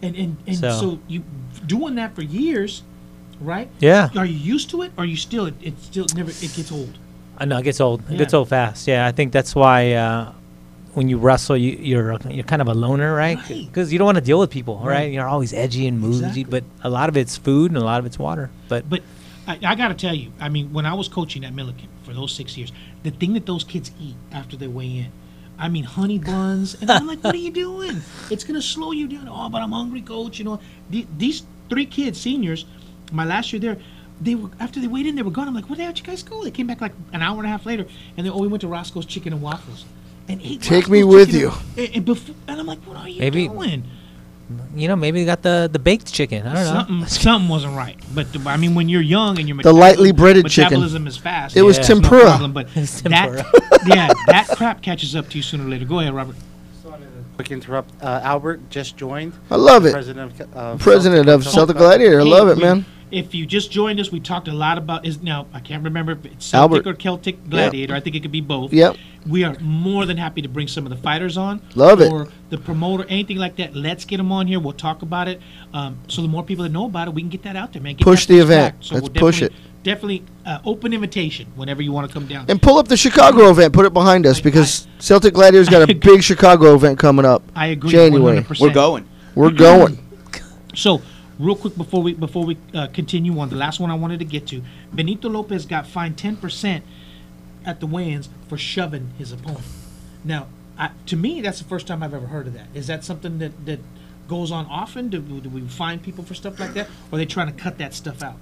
And so you doing that for years, right? Yeah. Are you used to it, or are you still, it gets old? I know it gets old. It Yeah. gets old fast. Yeah, I think that's why when you wrestle, you're kind of a loner, right? Right. Because you don't want to deal with people, right? Right. You're always edgy and moody, Exactly. but a lot of it's food and a lot of it's water. But I got to tell you, I mean, when I was coaching at Milliken for those 6 years, the thing that those kids eat after they weigh in, I mean, honey buns, and I'm like, what are you doing? It's going to slow you down. Oh, but I'm hungry, coach. These 3 kids, seniors, my last year there, they were, after they weighed in, they were gone. I'm like, where the hell did you guys go? They came back like an hour and a half later, and we went to Roscoe's Chicken and Waffles. And ate Take me Roscoe's with chicken you. And I'm like, what are you Maybe- doing? maybe they got the baked chicken. I don't know. Something wasn't right. But I mean, when you're young and your The lightly breaded metabolism chicken. is fast. It was Yeah. tempura. No problem, but It's tempura. that crap catches up to you sooner or later. Go ahead, Robert. Quick interrupt. Albert just joined. I love it. President of Celtic Gladiator. I Hey, love it, man. If you just joined us, we talked a lot about now I can't remember if it's Albert. Celtic or Celtic Gladiator. I think it could be both. Yep. We are more than happy to bring some of the fighters on. Love it. Or the promoter, anything like that. Let's get them on here. We'll talk about it. So the more people that know about it, we can get that out there, man. Get Push that the push event. back. So Let's we'll push it. Definitely open invitation whenever you want to come down. And pull up the Chicago event. Put it behind us because Celtic Gladiator's got a big Chicago event coming up. I agree. January. 100%. We're going. We're going. So, real quick before we continue on, the last one I wanted to get to, Benito Lopez got fined 10% at the weigh-ins for shoving his opponent. Now, to me, that's the first time I've ever heard of that. Is that something that goes on often? Do we fine people for stuff like that, or are they trying to cut that stuff out?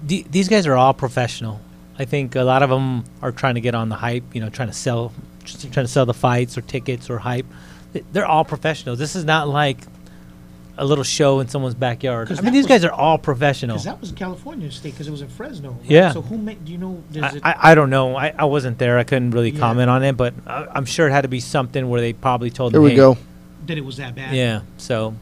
These guys are all professional. I think a lot of them are trying to get on the hype. Trying to sell the fights or tickets or hype. They're all professionals. This is not like a little show in someone's backyard. I mean, these guys are all professional. Because that was California State, because it was in Fresno. Right? Yeah. So who made? Do you know? Does it, I don't know. I wasn't there. I couldn't really Yeah. comment on it, but I'm sure it had to be something where they probably told Here them, we hey, go. that it was that bad? Yeah. So,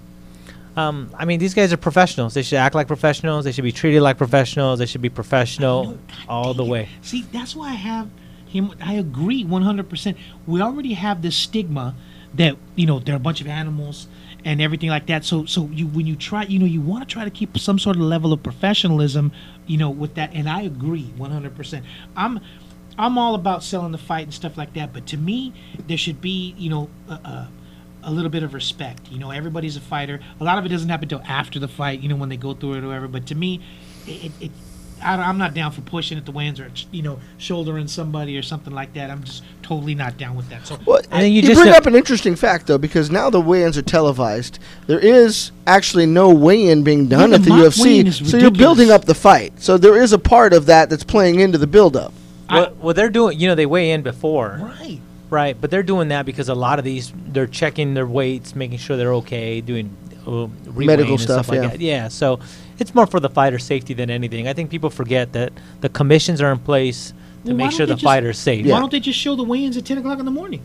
I mean, these guys are professionals. They should act like professionals. They should be treated like professionals. They should be professional all the way. See, that's why I have him. I agree 100%. We already have this stigma that they're a bunch of animals and everything like that. So when you try, you want to try to keep some sort of level of professionalism, with that. And I agree 100%. I'm all about selling the fight and stuff like that. But to me, there should be a little bit of respect. Everybody's a fighter. A lot of it doesn't happen until after the fight, when they go through it or whatever. But to me, I'm not down for pushing at the weigh-ins or shouldering somebody or something like that. I'm just totally not down with that. So Well, And then you you just bring have- up an interesting fact, though, because now the weigh-ins are televised. There is actually no weigh-in being done Yeah, at the the mock UFC, weigh-in is so you're ridiculous. building up the fight. So there is a part of that that's playing into the build-up. Well, they're doing. They weigh in before. right. Right, but they're doing that because a lot of these, they're checking their weights, making sure they're okay, doing re-weighing Medical and stuff, like yeah. that. Yeah, so it's more for the fighter's safety than anything. I think people forget that the commissions are in place to Well, why make don't sure they the just- fighter's safe. Yeah. Why don't they just show the weigh-ins at 10 o'clock in the morning?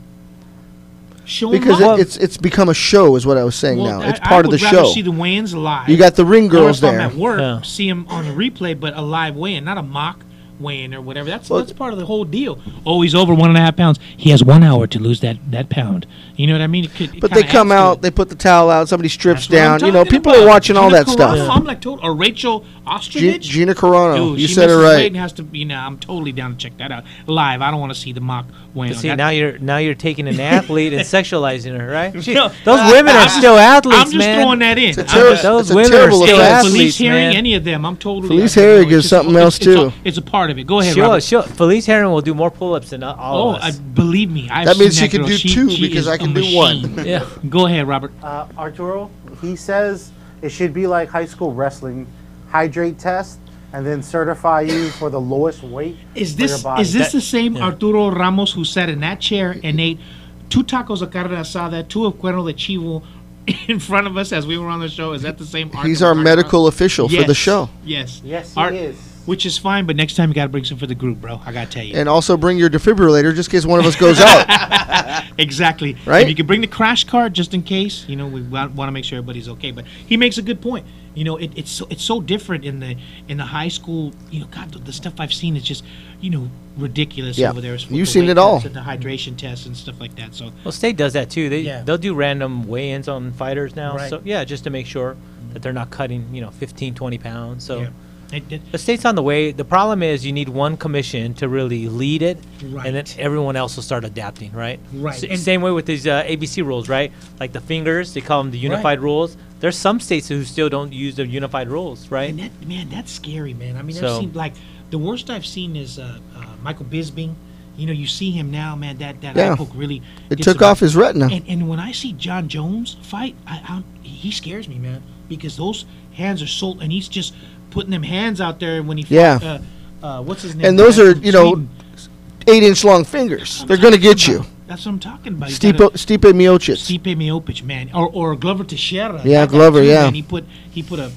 Show 'em Because live. it's become a show, is what I was saying now. It's I part of the would rather show. see the weigh-ins live. You got the ring Or girls if I'm there. at work, Yeah. see them on the replay, but a live weigh-in, not a mock weigh-in or whatever. That's Well, that's part of the whole deal. Oh, he's over 1.5 pounds. He has 1 hour to lose that pound. You know what I mean? It But they kinda come adds to out, it. they put the towel out, somebody strips That's what I'm down. You know, talking people about. are watching all Gina that stuff. Carano, I'm like, or Rachel Ostrovich. Gina Carano, Dude, you she said it misses weight right. and has to, I'm totally down to check that out live. I don't want to see the mock weigh-in. See, That- now you're taking an athlete and sexualizing her, right? She- No, those women are still athletes, I'm just man. throwing that in. It's a I'm terrible- just- Those it's a women are terrible still offense. Felice athletes, Herring, man. any of them, I'm totally. Felice I don't know, Herring it's is just- something else, too. It's a part of it. Go ahead, Robert. Felice Herring will do more pull-ups than all of us. Believe me, I've That means seen she can girl. do two she because is I a can do machine. one. Yeah. Go ahead, Robert. Arturo, he says it should be like high school wrestling, hydrate test, and then certify you for the lowest weight Is for your this body. the same Arturo Ramos who sat in that chair and ate 2 tacos of carne asada, 2 of cuerno de chivo in front of us as we were on the show? Is that the same? He's Arturo our Ramos? medical official for the Yes. show. Yes. Yes, he Art- is. Which is fine, but next time you got to bring some for the group, bro. I got to tell you. And also bring your defibrillator just in case one of us goes out. Exactly. Right? If you could bring the crash cart just in case, we want to make sure everybody's okay. But he makes a good point. It's so different in the high school. God, the stuff I've seen is just ridiculous Yeah. over there. with You've the seen weight it all. tests and the hydration tests and stuff like that. So Well, State does that too. Yeah. They'll do random weigh-ins on fighters now. Right. So yeah, just to make sure that they're not cutting 15, 20 pounds. So yeah. the State's on the way. The problem is you need one commission to really lead it, and then Right. everyone else will start adapting, right? Right. And- Same way with these ABC rules, right? Like the fingers, they call them the unified rules. There's some states who still don't use the unified rules, right? And that's scary, man. I mean, I've So- seen the worst I've seen is Michael Bisping. You see him now, man. That Yeah. eye poke really. It gets took him. off his retina. And when I see John Jones fight, he scares me, man, because those hands are so, and he's just putting them hands out there when he fought, Yeah. what's his name? And those Guy are, from you know, Sweden. 8-inch long fingers. They're going to get you. That's what I'm talking about. Stipe Miocic. Stipe Miocic, man, or Glover Teixeira. Yeah, That guy Glover, too, yeah. man. He put a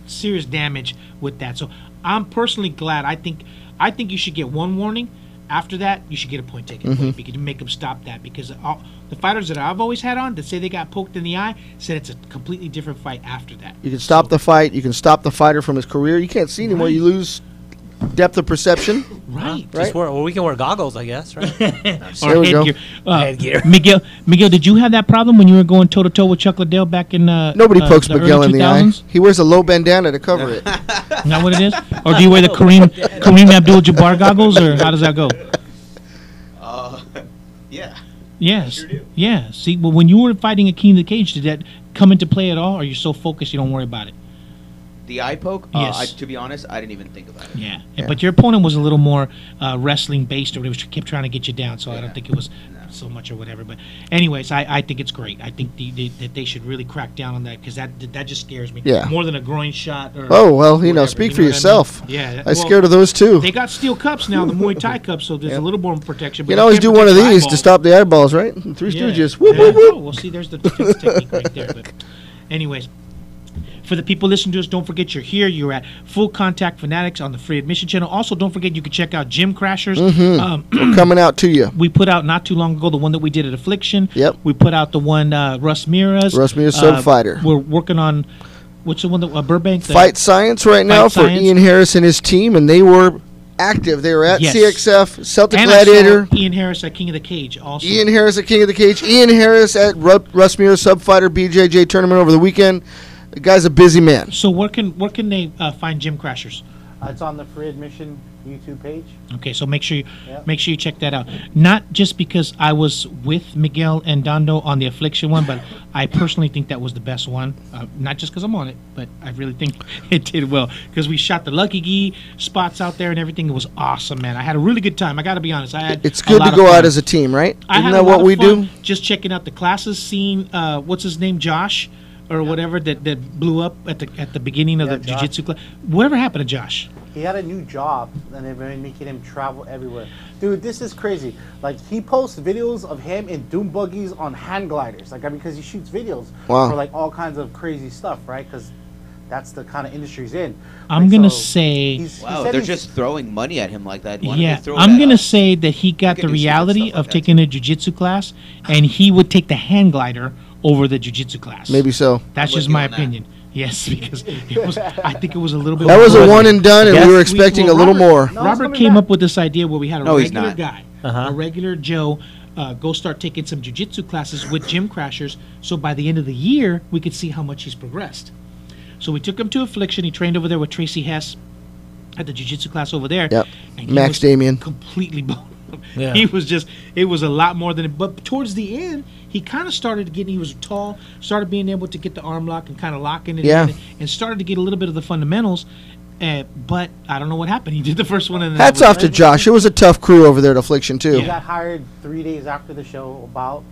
serious damage with that. So I'm personally glad. I think you should get one warning. After that, you should get a point taken away because you make them stop that. Because the fighters that I've always had on that say they got poked in the eye said it's a completely different fight after that. You can stop the fight. You can stop the fider from his career. You can't see anymore. Right. You lose depth of perception. Right. Just we can wear goggles, I guess, right? There we go. Headgear. Miguel, did you have that problem when you were going toe to toe with Chuck Liddell back in? Nobody pokes the Miguel early in the eye. 2000s? He wears a low bandana to cover it. Isn't that what it is? Or do you wear the Kareem Abdul-Jabbar goggles, or how does that go? Yeah. Yes. Sure do. Yeah. See, well, when you were fighting a king of the cage, did that come into play at all, or are you so focused you don't worry about it? The eye poke? Yes. To be honest, I didn't even think about it. Yeah. But your opponent was a little more wrestling based, or it kept trying to get you down. So I don't think it was so much or whatever. But anyways, I think it's great. I think that they should really crack down on that because that just scares me. Yeah. More than a groin shot. Or Oh, well, whatever, speak you for know what I mean? yourself. Yeah. I'm scared of those too. They got steel cups now, the Muay Thai cups, so there's a little more protection. But You can always can't do one of protect your these to eyeballs. stop the eyeballs, right? Three Yeah. Stooges. Whoop, Yeah. whoop, whoop. Oh, well, see, there's the defense technique right there. But anyways, for the people listening to us, don't forget you're here. You're at Full Contact Fanatics on the free admission channel. Also, don't forget you can check out Gym Crashers. We're coming out to you. We put out not too long ago the one that we did at Affliction. Yep. We put out the one Russ Mira's. Russ Mira's Sub Fighter. We're working on what's the one that Burbank. The Fight Science right now for Science. Ian Harris and his team, and they were active. They were at Yes. CXF, Celtic and I Gladiator. saw Ian Harris at King of the Cage also. Ian Harris at King of the Cage. Ian Harris at Russ Mira's Sub Fighter BJJ tournament over the weekend. The guy's a busy man. So where can they find Gym Crashers? It's on the free admission YouTube page. Okay, so make sure Yep. you check that out. Not just because I was with Miguel and Dondo on the Affliction one, but I personally think that was the best one. Not just because I'm on it, but I really think it did well because we shot the Lucky Gi spots out there and everything. It was awesome, man. I had a really good time. I got to be honest. I had. It's a good lot to of go fun. out as a team, right? I Isn't had that a lot what of we fun do? Just checking out the classes, seeing what's his name, Josh, or whatever that blew up at the beginning of Yeah, the Josh. jiu-jitsu class. Whatever happened to Josh? He had a new job, and they've been making him travel everywhere. Dude, this is crazy. Like, he posts videos of him in doom buggies on hand gliders. Like, I mean, because he shoots videos Wow. for, like, all kinds of crazy stuff, right? Because that's the kind of industry he's in. I'm Like, gonna so say. he Wow, said they're he's- just throwing money at him like that. Why don't they Yeah, throw I'm that gonna up? say that he got could the do stupid reality stuff like of that, taking a jiu-jitsu class, and he would take the hand glider over the jiu-jitsu class. Maybe so. That's I'm just with you my on that. opinion. Yes, because it was. I think it was a little bit. That was a more- one and done, and Yes. we were expecting a little more. No, it's Robert coming came back. up with this idea where we had a No, he's regular not. guy, Uh-huh. a regular Joe, go start taking some jiu-jitsu classes with Gym Crashers. So by the end of the year, we could see how much he's progressed. So we took him to Affliction. He trained over there with Tracy Hess at the jiu-jitsu class over there. Yep. And he Max was Damien. completely blown. Yeah. He was just, it was a lot more than it. But towards the end, he kind of started getting, he was tall, started being able to get the arm lock and kind of locking it Yeah. in, and started to get a little bit of the fundamentals. But I don't know what happened. He did the first one, and then Hats that was off to it. Josh. It was a tough crew over there at Affliction, too. He got hired 3 days after the show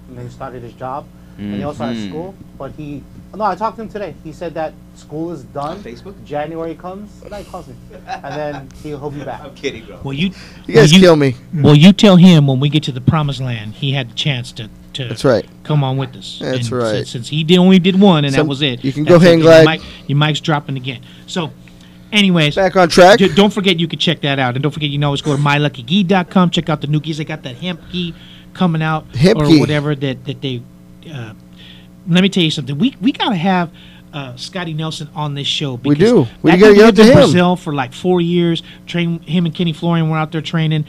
and then he started his job. And he also had school, but I talked to him today. He said that school is done. On Facebook? January comes, and he calls me. And then he'll be back. I'm kidding, bro. Well, you You guys kill me. Well, you tell him when we get to the promised land, he had the chance to That's right. come on with us. That's And right. Since he only did one, and that Some- was it. you can That's go hang it. glide. Your mic's dropping again. So, anyways. Back on track. Don't forget you can check that out. And don't forget you can always go to myluckygi.com. Check out the new gis. They got that hemp gi coming out. Hemp or gi. whatever that they... let me tell you something. We got to have... Scotty Nelson on this show. We because do. We that gotta dude get up lived to in him. Brazil for like 4 years. Trained him and Kenny Florian were out there training.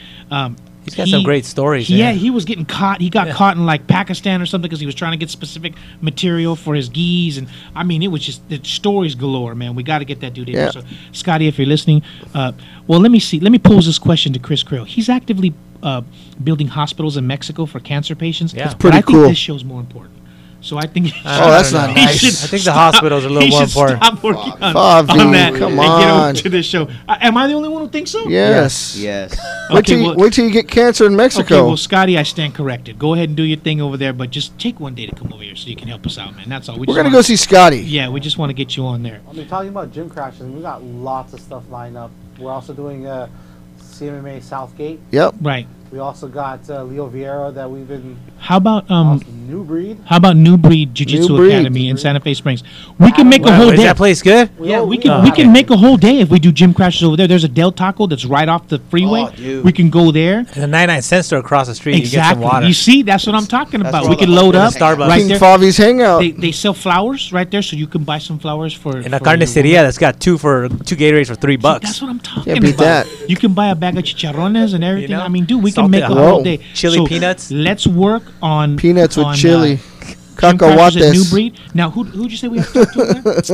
He's got some great stories. Yeah, he was getting caught. He got caught in like Pakistan or something because he was trying to get specific material for his gis, and I mean, it was just the stories galore, man. We got to get that dude in Yeah. here. So, Scotty, if you're listening, well, let me see. Let me pose this question to Chris Crail. He's actively building hospitals in Mexico for cancer patients. Yeah. That's but pretty I think cool. this show's more important. So I think. Oh, that's not he nice. should I think the stop- hospital's a little he more should important. Stop working on Favi, that come and get on. over to this show. Am I the only one who thinks so? Yes. Yes. Wait, till Okay, you, well- wait till you get cancer in Okay, Mexico. well, Scotty, I stand corrected. Go ahead and do your thing over there, but just take one day to come over here so you can help us out, man. That's all. We're going to go see Scotty. Yeah, we just want to get you on there. I mean, talking about gym crashes, we got lots of stuff lined up. We're also doing CMMA Southgate. Yep. Right. We also got Leo Vieira that we've been How about New Breed. How about New Breed Jiu-Jitsu New Breed. Academy in Santa Fe Springs? We can make a Wow, whole is day. that place good? Yeah, we Oh, can okay. make a whole day if we do gym crashes over there. There's a Del Taco that's right off the freeway. Oh, dude. We can go there. The 99-cent store across the street. You get some Exactly. water. You see, that's what I'm talking about. where We all the can load hot up dogs hang out. right King there. Favi's hangout. They sell flowers right there, so you can buy some flowers for. In a for your carniceria woman. that's got two Gatorades for $3. That's what I'm talking Can't beat about. that. You can buy a bag of chicharrones and everything. know? I mean, dude, we can Salted make a jalapeno. whole day. Chili peanuts. Let's work on Peanuts with on, chili. gym crashes at New Cacahuates. Breed. Now, who'd you say we have to talk to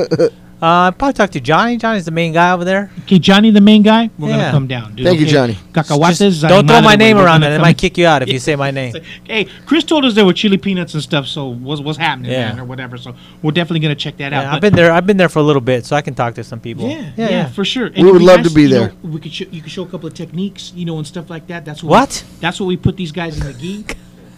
over there? Probably talk to Johnny. Johnny's the main guy over there. Okay, Johnny, the main guy. We're Yeah. gonna come down, dude. Thank you, okay? Johnny. Cacahuates. Just don't throw animales, my name we're around gonna it. They come- might kick you out if you say my name. Hey, Chris told us there were chili peanuts and stuff. So what's happening, Yeah. man, or whatever. So we're definitely gonna check that out. Yeah, But- I've been there for a little bit, so I can talk to some people. Yeah, for sure. We would you love to be you know, there. we could you could show a couple of techniques, and stuff like that. That's What? That's what we put these guys in the gi,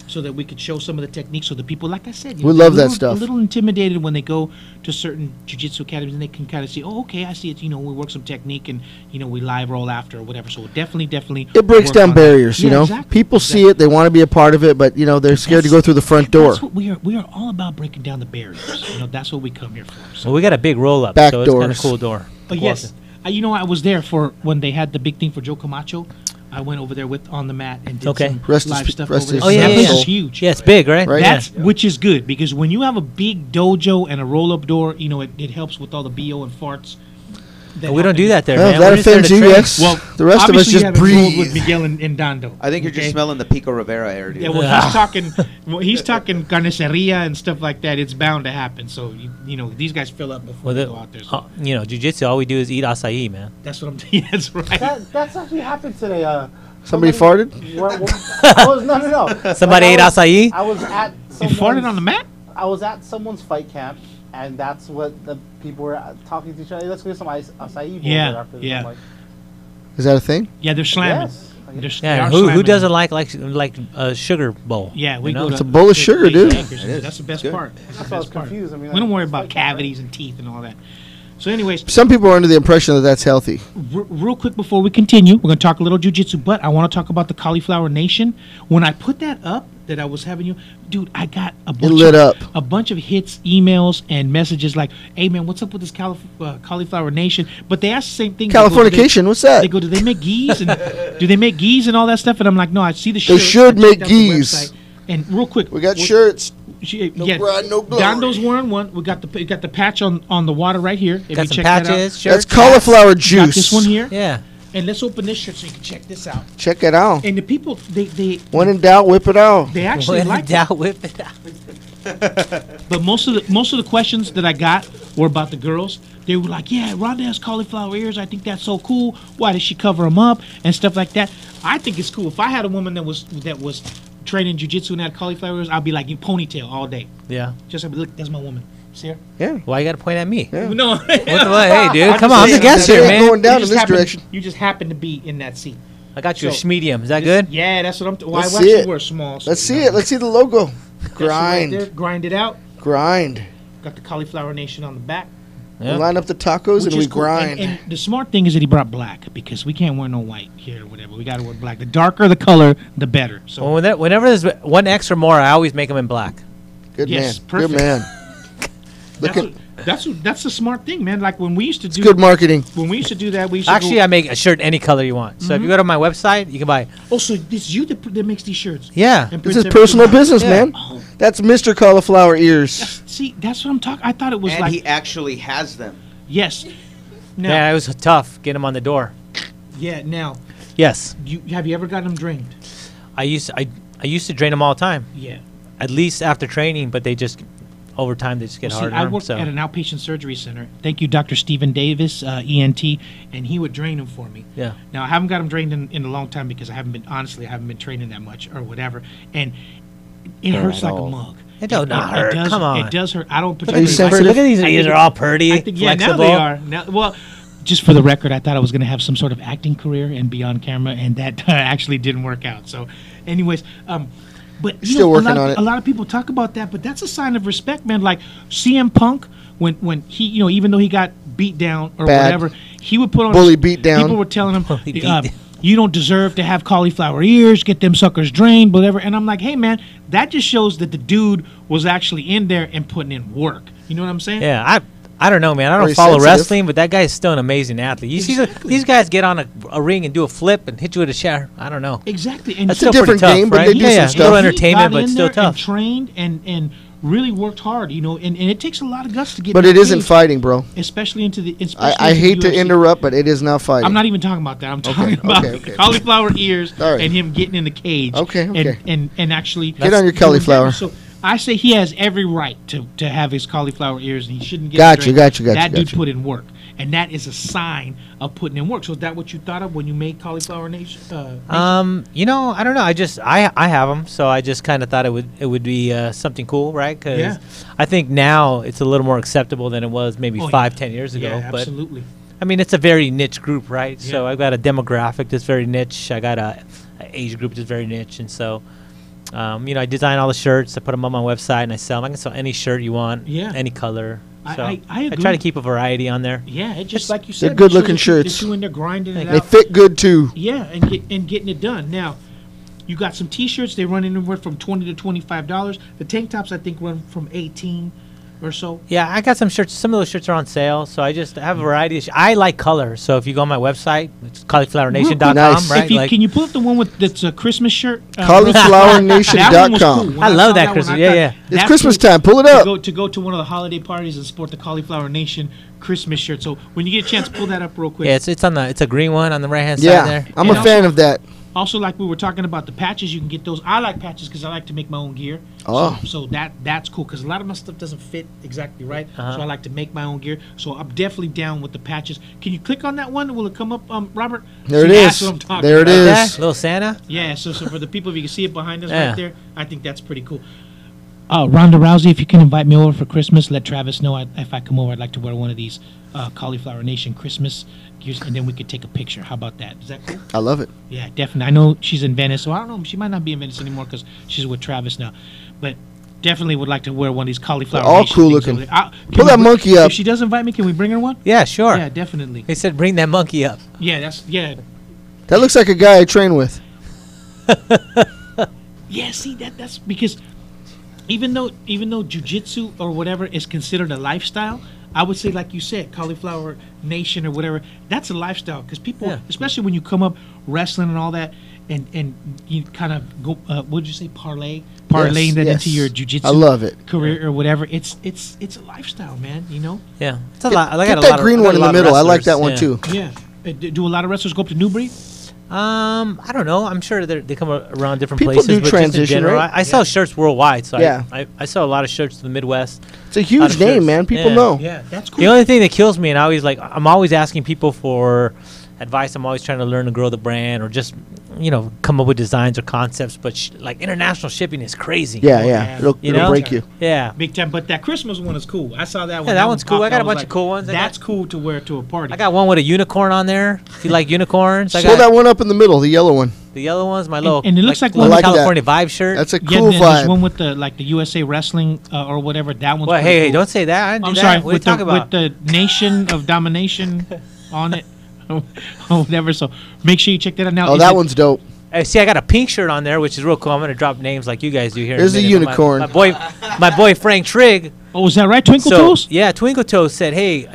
so that we could show some of the techniques, so the people, like I said, We they're love a that little- stuff. A little intimidated when they go to certain jiu-jitsu academies, and they can kind of see, oh, okay, I see it. We work some technique, and we live roll after or whatever. So we'll definitely. It breaks work down on that. barriers, Yeah, you know. exactly, People see it, they want to be a part of it, but they're scared to go through the front door. That's what we are. We are all about breaking down the barriers. That's what we come here for. So. Well, we got a big roll up, Back so it's kind of doors. cool door. But yes, I was there for when they had the big thing for Joe Camacho. I went over there on the mat and did Okay. some Rest live his- stuff rest over his there. Oh, yeah, That yeah, place yeah. is huge. Yeah, it's big, right? Right. That's which is good, because when you have a big dojo and a roll up door, it helps with all the BO and farts. But we don't do that there, Well, man. if that We're just there offends to you, train. yes. Well, The rest of us obviously you just haven't rolled with breathe. Miguel and Dando. I think you're just okay? smelling the Pico Rivera air, dude. Yeah, well, he's talking. Well, he's talking carniceria and stuff like that. It's bound to happen. So these guys fill up before Well, they go out there. So jiu-jitsu, all we do is eat acai, man. that's what I'm. Yeah, that's right. That's actually happened today. Somebody farted? I was no. Somebody ate Like, acai? I was at. You farted on the mat? I was at someone's fight camp, and that's what the people were talking to each other. Let's get some acai bowls Yeah, right after this. yeah. I'm like, Is that a thing? Yeah, they're slamming. yes. They Yeah, are who slamming. doesn't like a sugar bowl? Yeah, we you know? go to It's a bowl of sugar, Big dude. Anchors, and It is. That's the best It's good. part. That's the That's why I was best part. confused. I mean, We don't worry it's about fight camp, right? cavities and teeth and all that. So, anyways, Some people are under the impression that that's healthy. real quick before we continue, we're going to talk a little jiu-jitsu, but I want to talk about the Cauliflower Nation. When I put that up, that I was having you, dude, I got lit up. a bunch of hits, emails, and messages like, "Hey, man, what's up with this Cauliflower Nation?" But they ask the same thing. They go, Californication, what's that? They go, "Do they make geese? And do they make geese and all that stuff?" And I'm like, "No, I see the They shirt. should I checked make out the geese. website." And real quick, We got shirts. No pride, no glory. Dando's wearing one. We got the patch on the water right here. If Got you some check that out. patches, That's shirts. cauliflower Got juice. this one here. Yeah. And let's open this shirt so you can check this out. Check it out. And the people, they When in doubt, whip it out. they actually When in like it. doubt, whip it out. But most of the questions that I got were about the girls. They were like, "Yeah, Rhonda has cauliflower ears. I think that's so cool. Why does she cover them up and stuff like that?" I think it's cool. If I had a woman that was training jiu-jitsu and had cauliflower ears, I'd be like, "You ponytail all day." Yeah. Just like, look, that's my woman. See her? Yeah. Why you got to point at me? Yeah. No. What the hey, dude, come on, I'm the saying, guest It here, ain't man. going down You in just this happen- direction. You just happen to be in that seat. I got you a So- schmedium. Is that good? Yeah, that's what I'm. Why Let's I see actually it. wear small. so Let's you see know. it. Let's see the logo. That's it right there. Grind. Grind it out. Grind. Got the Cauliflower Nation on the back. Yeah. We line up the tacos Which and we is cool. grind. And the smart thing is that he brought black, because we can't wear no white here or whatever. We got to wear black. The darker the color, the better. So Well, whenever there's one X or more, I always make them in black. Good yes, man. perfect. Good man. that's, Look that's the smart thing, man. Like when we used to It's do good marketing. when we used to do that, we used to Actually, go, I make a shirt any color you want. So if you go to my website, you can buy. oh, so it's you that makes these shirts. Yeah. And This prints is everything personal out. business, Yeah. man. Oh, That's Mr. Cauliflower Ears. see, that's what I'm talking. I thought it was And like he actually has them. yes. Now, Yeah, it was tough getting them on the door. yeah. Now, Yes, have you ever gotten them drained? I used to drain them all the time, Yeah. at least after training. But they just over time they just get Well, see, harder. I worked so at an outpatient surgery center. Thank you, Dr. Stephen Davis, ENT, and he would drain them for me. yeah, Now I haven't got them drained in a long time because I haven't been training that much or whatever, and it Not hurts at like all. a mug. It does not hurt. Does, Come on. it does hurt. I don't you particularly. sensitive? Look at these. I These think- are all pretty, I think yeah, now flexible. they are. Now, well, just for the record, I thought I was going to have some sort of acting career and be on camera, and that actually didn't work out. So, anyways, but you Still know, working on it. a lot of people talk about that, but that's a sign of respect, man. Like CM Punk, when he, even though he got beat down or Bad. whatever, he would put on Bully beat down. People were telling him, Bully beat uh, down. you don't deserve to have cauliflower ears, get them suckers drained, whatever. And I'm like, hey, man, that just shows that the dude was actually in there and putting in work. You know what I'm saying? Yeah, I don't know, man. I don't Very follow sensitive. wrestling, but that guy is still an amazing athlete. You see these guys get on a ring and do a flip and hit you with a shower. I don't know. Exactly. And That's still a different pretty tough, game, but right? they do Yeah, some yeah. Little stuff. entertainment, He got but in still there tough. And trained and really worked hard, you know, and it takes a lot of guts to get But in it the isn't cage, fighting, bro. especially into the. I hate to UFC. interrupt, but it is not fighting. I'm not even talking about that. I'm talking about okay. cauliflower ears All right. and him getting in the cage. Okay. And actually Get on your doing cauliflower. damage. So I say he has every right to have his cauliflower ears, and he shouldn't get. Got you. That got dude you. put in work, and that is a sign of putting in work. So is that what you thought of when you made Cauliflower Nation? You know, I don't know. I have them, so I just kind of thought it would be something cool, right? Because Yeah. I think now it's a little more acceptable than it was maybe 5-10 years ago. Yeah, but absolutely. I mean, it's a very niche group, right? So Yeah. I've got a demographic that's very niche. I got a age group that's very niche, and so. You know, I design all the shirts. I put them on my website, and I sell them. I can sell any shirt you want, Yeah. any color. So I I agree. try to keep a variety on there. Yeah, it just like you said. They're good-looking it shows that shirts. You in there grinding it They out. fit good too. Yeah, and getting it done. Now, you got some T-shirts. They run anywhere from $20 to $25. The tank tops I think run from 18 or so. Yeah, I got some shirts. Some of those shirts are on sale, so I just have a variety of I like color, so if you go on my website, it's cauliflowernation.com, Nice. right? If you, can you pull up the one that's a Christmas shirt? That one was Cauliflowernation.com. cool. I love that saw one, Christmas. I Yeah, thought yeah. It's that's Christmas cool time. Pull it up. to go to one of the holiday parties and sport the Cauliflower Nation Christmas shirt. So when you get a chance, pull that up real quick. Yeah, it's a green one on the right hand side Yeah, there. I'm And a fan of that. Also, like we were talking about the patches, you can get those. I like patches because I like to make my own gear. Oh. So that's cool because a lot of my stuff doesn't fit exactly right. Uh-huh. So I like to make my own gear. So I'm definitely down with the patches. Can you click on that one? Will it come up, Robert? There it See, is. That's what I'm talking There it about. is. That little Santa. Yeah. So for the people, if you can see it behind us Yeah. right there, I think that's pretty cool. Ronda Rousey, if you can invite me over for Christmas, let Travis know if I come over. I'd like to wear one of these Cauliflower Nation Christmas gears, and then we could take a picture. How about that? Is that cool? I love it. Yeah, definitely. I know she's in Venice, so I don't know. She might not be in Venice anymore because she's with Travis now. But definitely would like to wear one of these Cauliflower They're all Nation cool things looking. over there. Pull that monkey up. If she does invite me, can we bring her one? Yeah, sure. Yeah, definitely. He said, "Bring that monkey up." Yeah, That looks like a guy I train with. yeah. See, that's because even though jujitsu or whatever is considered a lifestyle, I would say, like you said, Cauliflower Nation or whatever, that's a lifestyle because people, Yeah. especially when you come up wrestling and all that, and you kind of go, what did you say, parlaying that Yes. into your jujitsu I love it. career or whatever. It's a lifestyle, man. You know. Yeah, it's a lot. I Get got a that lot green of, one in the middle. I like that one yeah. too. Yeah. Do a lot of wrestlers go up to Newbury? I don't know. I'm sure they come around different People places. do but just in transition, general, right? I sell shirts worldwide, so Yeah. I sell a lot of shirts to the Midwest. It's a Lot huge of name, shirts. man. People Yeah. know. Yeah, that's cool. The only thing that kills me, and I'm always asking people for advice. I'm always trying to learn to grow the brand, or just come up with designs or concepts. But like international shipping is crazy. Yeah, Yeah. It'll You know? break you. Yeah. Big time, but that Christmas one is cool. I saw that one. Yeah, that one's cool. popped. I got a was bunch of cool ones. That's cool to wear to a party. I got one with a unicorn on there. If you like unicorns, I Pull got that one up in the middle, the yellow one. the yellow ones. My little and it looks like little one- I like California vibe shirt. That's a yeah, cool then there's vibe. one with the USA Wrestling or whatever. That one's Well, pretty hey, cool. don't say that. I didn't do I'm that. sorry. What are you talking about? With the Nation of Domination on it, or whatever. So make sure you check that out. Now, Oh, is that it- one's dope. Hey, see, I got a pink shirt on there, which is real cool. I'm gonna drop names like you guys do here. in There's a minute, but unicorn. My boy Frank Trigg. Oh, is that right? Twinkle So Toes? yeah, Twinkle Toes said, hey,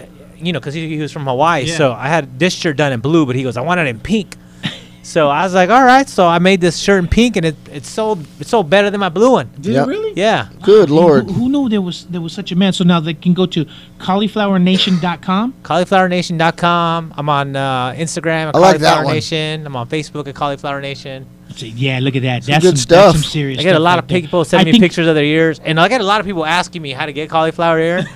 because he was from Hawaii, Yeah. so I had this shirt done in blue, but he goes, I want it in pink. So I was like, all right. So I made this shirt in pink, and it sold better than my blue one. Did Yep. it really? Yeah. Good Lord. Who knew there was such a man? So now they can go to cauliflowernation.com. CauliflowerNation.com. I'm on Instagram at I like that Cauliflower one. Nation. I'm on Facebook at Cauliflower Nation. Yeah, look at that. Some That's good That's stuff. some serious I get a stuff lot right of there. people sending I me think- pictures of their ears, and I get a lot of people asking me how to get cauliflower ear.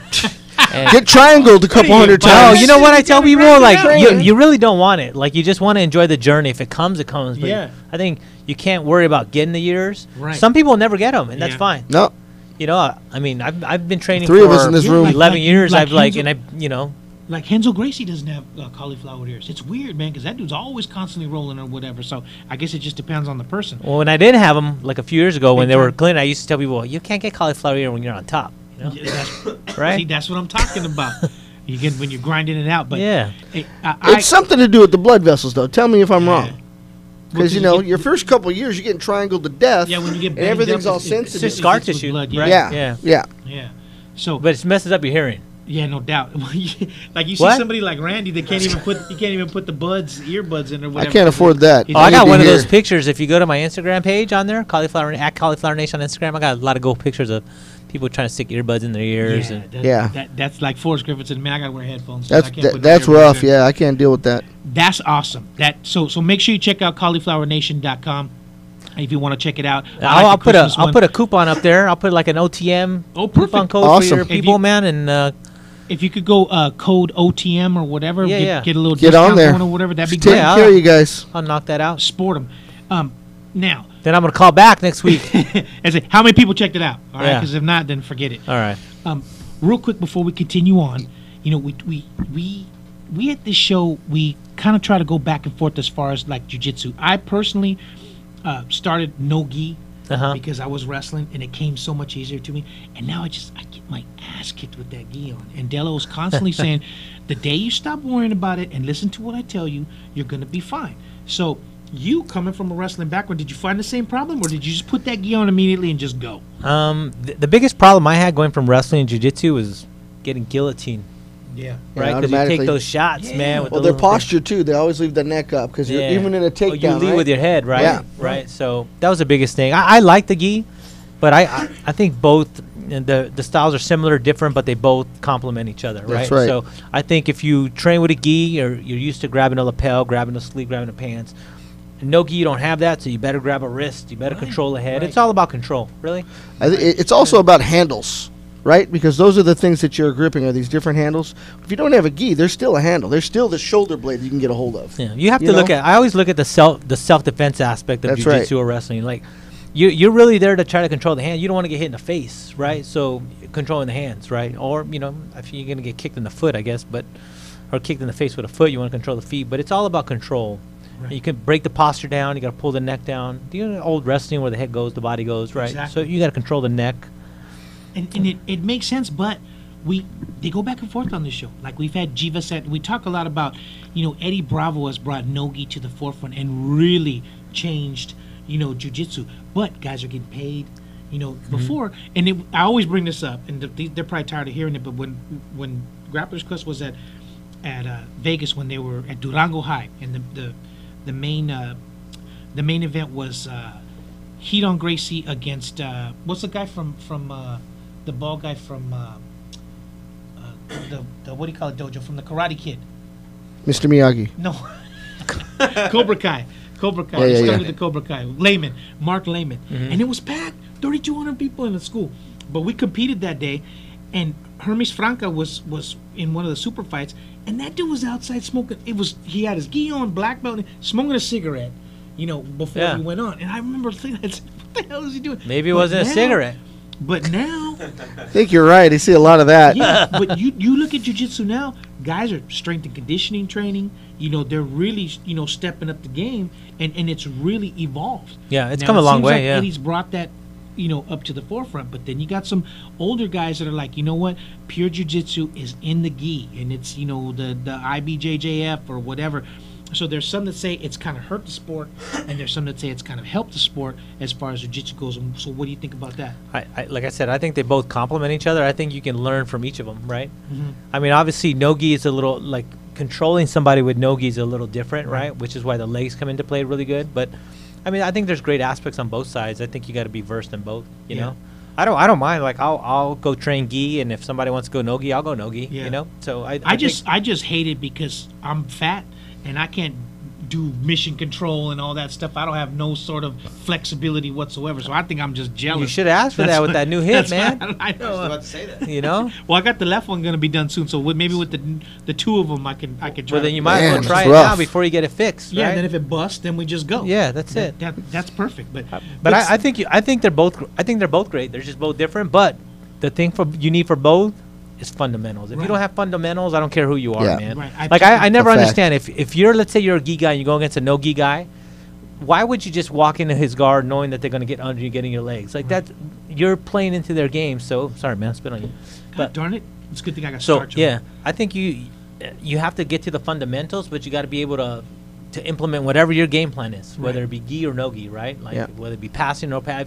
And Get triangled a couple hundred oh, times. you know what I tell people? Like, Training. you really don't want it. Like, you just want to enjoy the journey. If it comes, it comes. But Yeah. I think you can't worry about getting the ears. Right. Some people never get them, and that's Yeah. fine. No. I mean, I've been training Three for of us in this room. 11 years. like I've like, Hansel- and Like Hansel Gracie doesn't have cauliflower ears. It's weird, man, because that dude's always constantly rolling or whatever. So I guess it just depends on the person. well, when I didn't have them, like a few years ago, when Big they were time. clean, I used to tell people, you can't get cauliflower ear when you're on top. You know? Yeah, that's, Right? See, that's what I'm talking about. You get when you're grinding it out. But Yeah. I It's something to do with the blood vessels, though. Tell me if I'm wrong. Because, you know, your first couple of years, you're getting triangled to death. Yeah, when you get and banged everything's up, all it- sensitive. It's just scar gets with tissue, blood, right? Yeah. Yeah. So, But it messes up your hearing. yeah, no doubt. Like you see What? somebody like Randy, they can't even put the earbuds in or I whatever. can't afford that. Oh, Oh, I got need one to of those hear. pictures. If you go to my Instagram page on there, Cauliflower Nation on Instagram, I got a lot of gold pictures of people trying to stick earbuds in their ears. And That's like Forrest Griffin said, man, I gotta wear headphones. That's I can't put no that's earbuds rough. in." Yeah, I can't deal with that. That's awesome. So make sure you check out cauliflowernation.com if you want to check it out. I I'll like the put Christmas I'll one. put a coupon up there. I'll put like an OTM Oh, coupon perfect. code Awesome. for your If people, you- man. And If you could go code OTM or whatever, Yeah. get a little Get discount on there. going or whatever, that'd be Just great. taking Yeah, care of you guys. I'll knock that out. Sport them. Now, Then I'm gonna call back next week. and say how many people checked it out? All right, Yeah. because if not, then forget it. All right. Real quick before we continue on, you know, we at this show we kind of try to go back and forth as far as like jujitsu. I personally started no gi Uh-huh. because I was wrestling and it came so much easier to me. And now I get my ass kicked with that gi on. And Delo was constantly saying, the day you stop worrying about it and listen to what I tell you, you're gonna be fine. So you coming from a wrestling background, did you find the same problem, or did you just put that gi on immediately and just go? The biggest problem I had going from wrestling and jiu-jitsu was getting guillotine, Yeah. Yeah, right? Because you automatically. take those shots, man. With Well, the their little thing. posture too. They always leave the neck up because you're Yeah. even in a Oh, takedown. you lead right? with your head, right? Yeah. Right. So that was the biggest thing. I like the gi, but I think both the styles are similar, different, but they both complement each other, right? That's right. So I think if you train with a gi, or you're used to grabbing a lapel, grabbing a sleeve, grabbing the pants. No gi, you don't have that, so you better grab a wrist. You better control the head. right. It's all about control, really. It's also about handles, right? Because those are the things that you're gripping are these different handles. If you don't have a gi, there's still a handle. There's still the shoulder blade you can get a hold of. Yeah, you have You to look know? at. I always look at the self defense aspect of That's jiu-jitsu right. or wrestling. Like, you're really there to try to control the hand. You don't want to get hit in the face, right? So controlling the hands, right? Or if you're gonna get kicked in the foot, I guess, or kicked in the face with a foot, you want to control the feet. But it's all about control. Right. You can break the posture down. You got to pull the neck down. You know, old wrestling where the head goes, the body goes, right? Exactly. So you got to control the neck. And it makes sense, but they go back and forth on this show. Like we've had Jiva said, we talk a lot about, Eddie Bravo has brought no-gi to the forefront and really changed, jiu-jitsu. But guys are getting paid, before. And I always bring this up, and they're probably tired of hearing it, but when Grappler's Quest was at Vegas, when they were at Durango High, and the main event was Heat on Gracie against what's the guy from the ball guy from the what do you call it dojo from the Karate Kid? Mr. Miyagi. No, Cobra Kai. Yeah, He yeah, started yeah. with the Cobra Kai. Mark Lehman, and it was packed, 3,200 people in the school. But we competed that day, and Hermes Franca was in one of the super fights, and that dude was outside smoking. He had his gi on, black belt, smoking a cigarette, before Yeah. we went on. And I remember thinking, what the hell is he doing? Maybe it But wasn't a now- cigarette. But now, I think you're right. I see a lot of that. yeah, but you look at jiu-jitsu now, guys are strength and conditioning training. They're really, stepping up the game, and it's really evolved. Yeah, it's Now, come a it long seems way, like yeah. Eddie's brought that, up to the forefront. But then you got some older guys that are like, you know what, pure jiu-jitsu is in the gi, and it's, the IBJJF or whatever. So there's some that say it's kind of hurt the sport, and there's some that say it's kind of helped the sport as far as jiu-jitsu goes. And so what do you think about that? Like I said, I think they both complement each other. I think you can learn from each of them, right? Mhm. I mean, obviously, no-gi is a little, like, controlling somebody with no-gi is a little different, right? Which is why the legs come into play really good. But, I mean, I think there's great aspects on both sides. I think you got to be versed in both, you Yeah. know? I don't mind. Like, I'll go train gi, and if somebody wants to go no-gi, I'll go no-gi, Yeah. you know? So I I just hate it because I'm fat and I can't do mission control and all that stuff. I don't have no sort of flexibility whatsoever. So I think I'm just jealous. you should ask for That's that with what- that new hip, that's man. what I I was know. about to say that. You know? Well, I got the left one going to be done soon. So maybe with the two of them, I can try. Well, then to- you might as Man, well try that's it now rough. before you get it fixed, Yeah. right? And then if it busts, then we just go. Yeah, that's it. That's perfect. But I think they're both great. They're just both different. But the thing you need for both is fundamentals. If you Right. don't have fundamentals, I don't care who you are, Yeah. man. Right. I never a fact. understand if you're, let's say you're a gi guy and you go against a no gi guy, why would you just walk into his guard knowing that they're going to get under you, getting your legs like that? You're playing into their game. So sorry, man, spit on you. God darn it, it's a good thing I got So starch on yeah, I think you have to get to the fundamentals, but you got to be able to to implement whatever your game plan is, whether Right. it be gi or no gi, right? Like Yeah. whether it be passing or pass.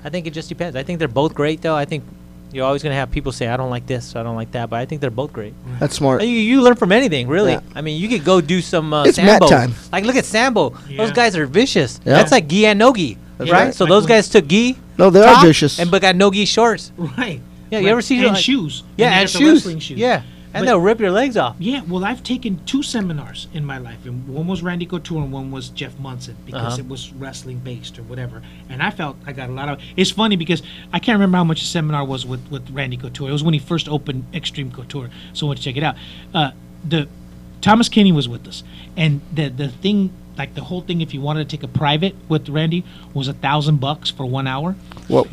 I think it just depends. I think they're both great, though. I think you're always going to have people say, I don't like this, I don't like that, but I think they're both great. That's smart. You learn from anything, really. Yeah. I mean, you could go do some It's mat sambo. time. Like, look at sambo. Yeah. Those guys are vicious. Yeah. That's like gi and no gi, That's right? right. So Like those when- guys took gi. No, they top, are vicious. And but got no gi shorts. Right. Yeah, you ever see and like- shoes? Yeah, they and have the shoes. wrestling shoes. Yeah, and But- they'll rip your legs off. Yeah, well, I've taken 2 seminars in my life, and one was Randy Couture and one was Jeff Munson because Uh-huh. it was wrestling based or whatever. And I felt I got a lot of. It's funny because I can't remember how much the seminar was with Randy Couture. It was when he first opened Extreme Couture, so I went to check it out. The Thomas Kinney was with us, and the thing. Like the whole thing, if you wanted to take a private with Randy, was $1,000 for 1 hour. Well,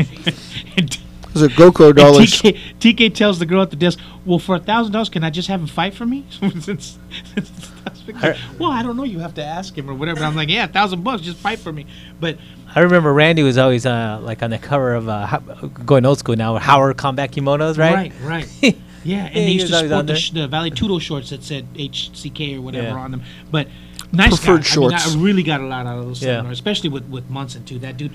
And those are GoPro dollars. TK tells the girl at the desk, "Well, for $1,000, can I just have him fight for me?" Well, I don't know. You have to ask him or whatever. I'm like, "Yeah, $1,000, just fight for me." But I remember Randy was always like on the cover of going old school now, Howard Combat Kimonos, right? right. Yeah, and Yeah, they he used was to always sport on there. the Valley Tudo shorts that said HCK or whatever Yeah. on them. But nice Preferred guy. shorts. I mean, I really got a lot out of those Yeah. seminars, especially with Munson too. That dude,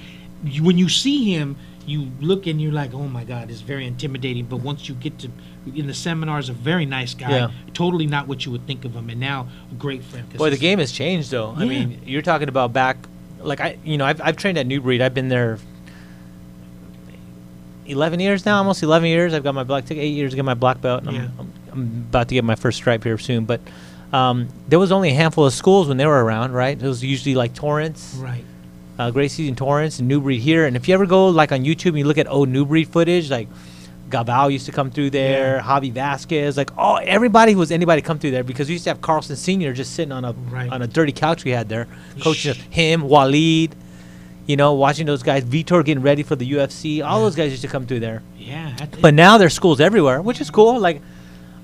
when you see him, you look and you're like, oh my God, it's very intimidating. But once you get to in the seminars, a very nice guy. Yeah. Totally not what you would think of him, and now a great friend. 'cause Boy, the he's- game has changed, though. I Yeah. mean, you're talking about back, like I've trained at New Breed. I've been there 11 years now, almost 11 years. I've got my black, took 8 years to get my black belt. And Yeah. I'm about to get my first stripe here soon. But there was only a handful of schools when they were around, right? It was usually like Torrance, Right. Great Season Torrance, and New Breed here. And if you ever go like on YouTube and you look at old New Breed footage, like Gabriel used to come through there, Yeah. Javi Vasquez, like everybody who was anybody come through there because we used to have Carlson Sr. just sitting on Right. a dirty couch we had there, coaching us, him, Waleed, watching those guys, Vitor getting ready for the UFC. All Yeah. those guys used to come through there. Yeah. But now there's schools everywhere, which is cool. Like,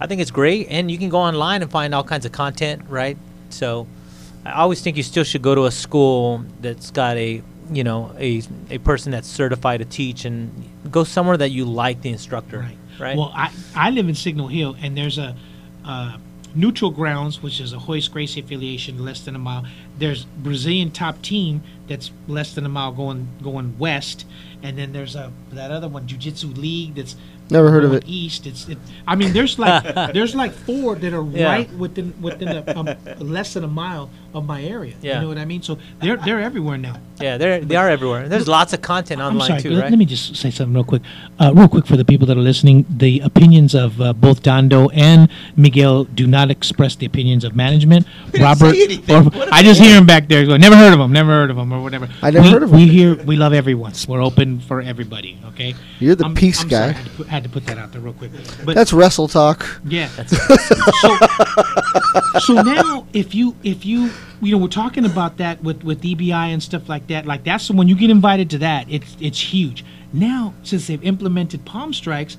I think it's great, and you can go online and find all kinds of content, right? So, I always think you still should go to a school that's got a person that's certified to teach, and go somewhere that you like the instructor, right? Well, I live in Signal Hill, and there's a Neutral Grounds, which is a Hoist Gracie affiliation, less than a mile. There's Brazilian Top Team that's less than a mile going west, and then there's that other one, Jiu-Jitsu League, that's Never heard of going it. east. I mean, there's like 4 that are Yeah. right within less than a mile of my area. Yeah. You know what I mean? So they're everywhere now. Yeah, they are everywhere. There's lots of content I'm online sorry. too, Let, right? let me just say something real quick for the people that are listening. The opinions of both Dando and Miguel do not express the opinions of management. Robert, I just hear him back there going, "Never heard of him," or whatever. I never heard of him. We love everyone. We're open for everybody. Okay. You're the peace I'm guy. Sorry, had to put that out there real quick. But That's wrestle talk. yeah. So now, if you we're talking about that with EBI and stuff like that. Like that's when you get invited to that, it's huge. Now, since they've implemented palm strikes,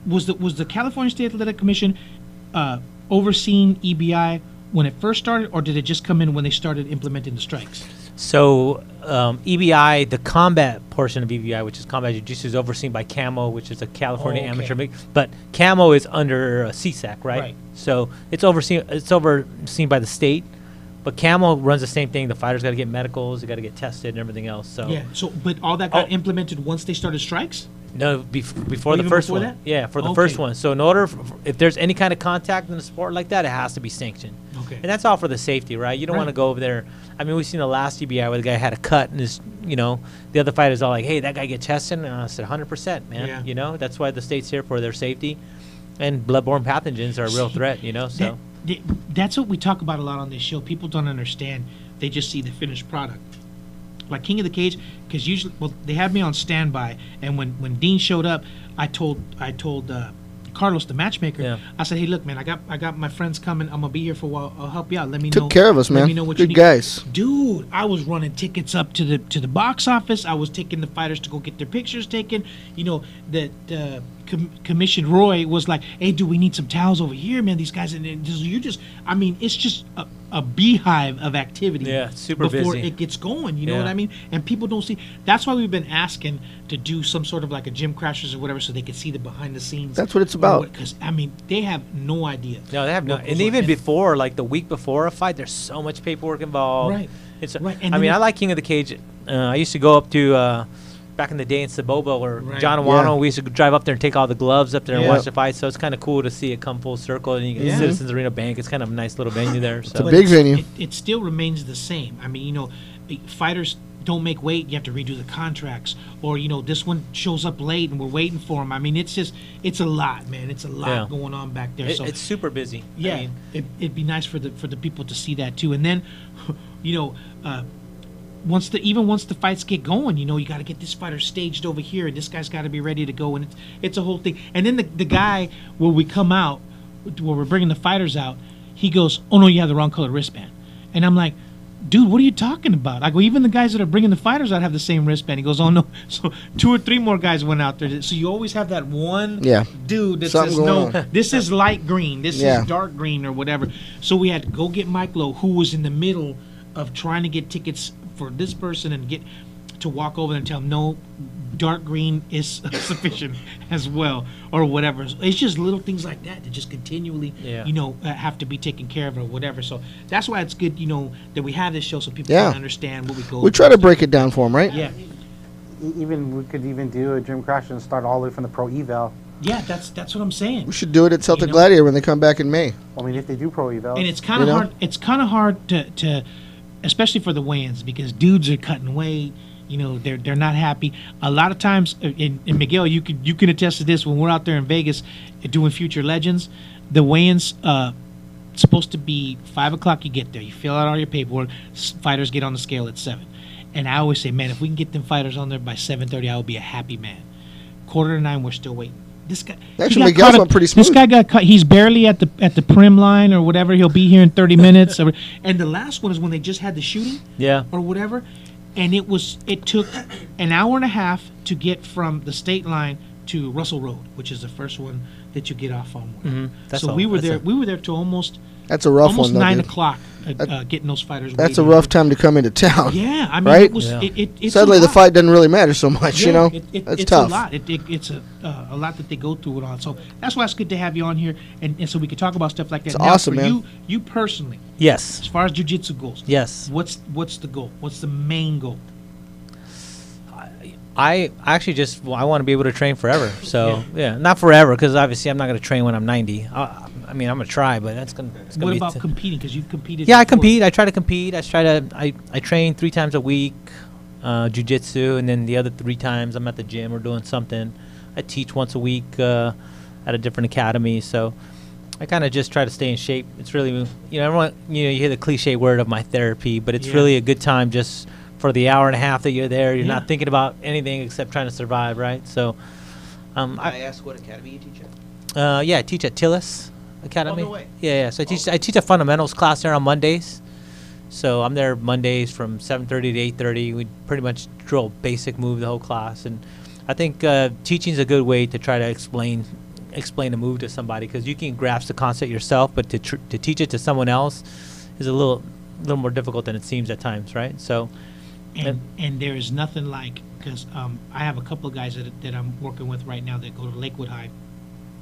was the California State Athletic Commission overseeing EBI when it first started, or did it just come in when they started implementing the strikes? So EBI, the combat portion of EBI, which is combat jiu-jitsu, is overseen by CAMO, which is a California Oh, okay. amateur league. But CAMO is under CSAC, right? Right. So it's overseen by the state. But CAMO runs the same thing. The fighters got to get medicals, they got to get tested, and everything else. So Yeah. So, but all that got Oh. implemented once they started strikes. no, before the Even first before one. that? Yeah, for the Okay. first one. So in order, if there's any kind of contact in a sport like that, it has to be sanctioned. Okay. And that's all for the safety, right? You don't want to Right. go over there. I mean, we've seen the last EBI where the guy had a cut, and the other fighters all like, "Hey, that guy get tested," and I said, "100%, man." Yeah. That's why the state's here for their safety, and bloodborne pathogens are a real See, threat. So That's what we talk about a lot on this show. People don't understand. They just see the finished product. Like King of the Cage, because usually, they had me on standby, and when Dean showed up, I told Carlos, the matchmaker, Yeah. I said, "Hey, look, man, I got my friends coming. I'm gonna be here for a while. I'll help you out. Let me know." Took care of us, let man. me know what Good you need. guys. Dude, I was running tickets up to the box office. I was taking the fighters to go get their pictures taken. Commissioner Roy was like, "Hey, dude, we need some towels over here, man. These guys," and it's just a beehive of activity. Yeah, super before busy. it gets going. You know Yeah. what I mean? And people don't see. That's why we've been asking to do some sort of like a gym crashers or whatever, so they can see the behind the scenes. That's what it's about. Because I mean, they have no idea. No, they have no. what goes And on. even before, like the week before a fight, there's so much paperwork involved. Right. It's. Right, and I then mean, I it's- like King of the Cage. I used to go up to. Back in the day in Saboba, or Right. John Yeah. Awano, we used to drive up there and take all the gloves up there and Yeah. watch the fight. So it's kind of cool to see it come full circle. And you get Yeah. Citizens Arena Bank. It's kind of a nice little venue there. So a big venue. It still remains the same. I mean, fighters don't make weight. You have to redo the contracts, or this one shows up late and we're waiting for him. I mean, it's a lot, man. It's a lot Yeah. going on back there. So it's super busy. yeah, I mean, it'd be nice for the people to see that too. And then, once the fights get going, you got to get this fighter staged over here, and this guy's got to be ready to go, and it's a whole thing. And then the guy where we come out, where we're bringing the fighters out, he goes, "Oh no, you have the wrong colored wristband," and I'm like, "Dude, what are you talking about?" I go, "Even the guys that are bringing the fighters out have the same wristband." He goes, "Oh no, so 2 or 3 more guys went out there." So you always have that one Yeah. dude that Something says, "No, going on." this is light green, this Yeah. is dark green, or whatever." So we had to go get Mike Lowe, who was in the middle of trying to get tickets for this person and get to walk over and tell him, "No, dark green is sufficient as well," or whatever. It's just little things like that that just continually, Yeah. have to be taken care of or whatever. So that's why it's good, that we have this show so people Yeah. can understand what we go. We try to break it down for them, right? Yeah, We could even do a gym crash and start all the way from the pro eval. yeah. That's what I'm saying. We should do it at Celtic know? Gladiator when they come back in May. I mean, if they do pro eval. And it's kind of You know? hard. It's kind of hard to, especially for the weigh-ins, because dudes are cutting weight. They're not happy. A lot of times, and Miguel, you can attest to this. When we're out there in Vegas doing Future Legends, the weigh-ins supposed to be 5 o'clock. You get there, you fill out all your paperwork. Fighters get on the scale at 7. And I always say, man, if we can get them fighters on there by 7:30, I will be a happy man. 8:45, we're still waiting. This guy, Actually, he got Miguel's caught up- went pretty This smooth. guy got cut. He's barely at the prim line or whatever. He'll be here in 30 minutes. And the last one is when they just had the shooting yeah. or whatever, and it took an hour and a half to get from the state line to Russell Road, which is the first one that you get off on. That's So all- we were that's there. a- We were there till almost That's a rough almost one, though, 9 dude. o'clock, getting those fighters. That's a waiting. rough time to come into town. Yeah, I mean, Right? it was. Yeah. It's Sadly, a the lot. fight doesn't really matter so much, Yeah, That's it's tough. a lot. It's a lot that they go through it on. So that's why it's good to have you on here, and so we can talk about stuff like that. It's Now, awesome, for man. You personally, Yes. as far as jiu-jitsu goes, Yes. what's the goal? What's the main goal? I actually I want to be able to train forever. So yeah, not forever, because obviously I'm not going to train when I'm 90. I mean, I'm gonna try, but it's gonna What be about competing? Because you've competed. Yeah, I before. compete. I try to compete. I train 3 times a week, jiu-jitsu, and then the other 3 times I'm at the gym or doing something. I teach once a week at a different academy, so I kind of just try to stay in shape. It's really, everyone, you hear the cliche word of my therapy, but it's Yeah. really a good time just for the hour and a half that you're there. You're Yeah. not thinking about anything except trying to survive, right? So, I ask what academy you teach at? yeah, I teach at Tillis Academy. Oh, no way. Yeah. So I teach a fundamentals class there on Mondays. So I'm there Mondays from 7:30 to 8:30. We pretty much drill basic move the whole class, and I think teaching is a good way to try to explain a move to somebody, because you can grasp the concept yourself, but to teach it to someone else is a little more difficult than it seems at times, right? So. And there is nothing like, because I have a couple of guys that I'm working with right now that go to Lakewood High,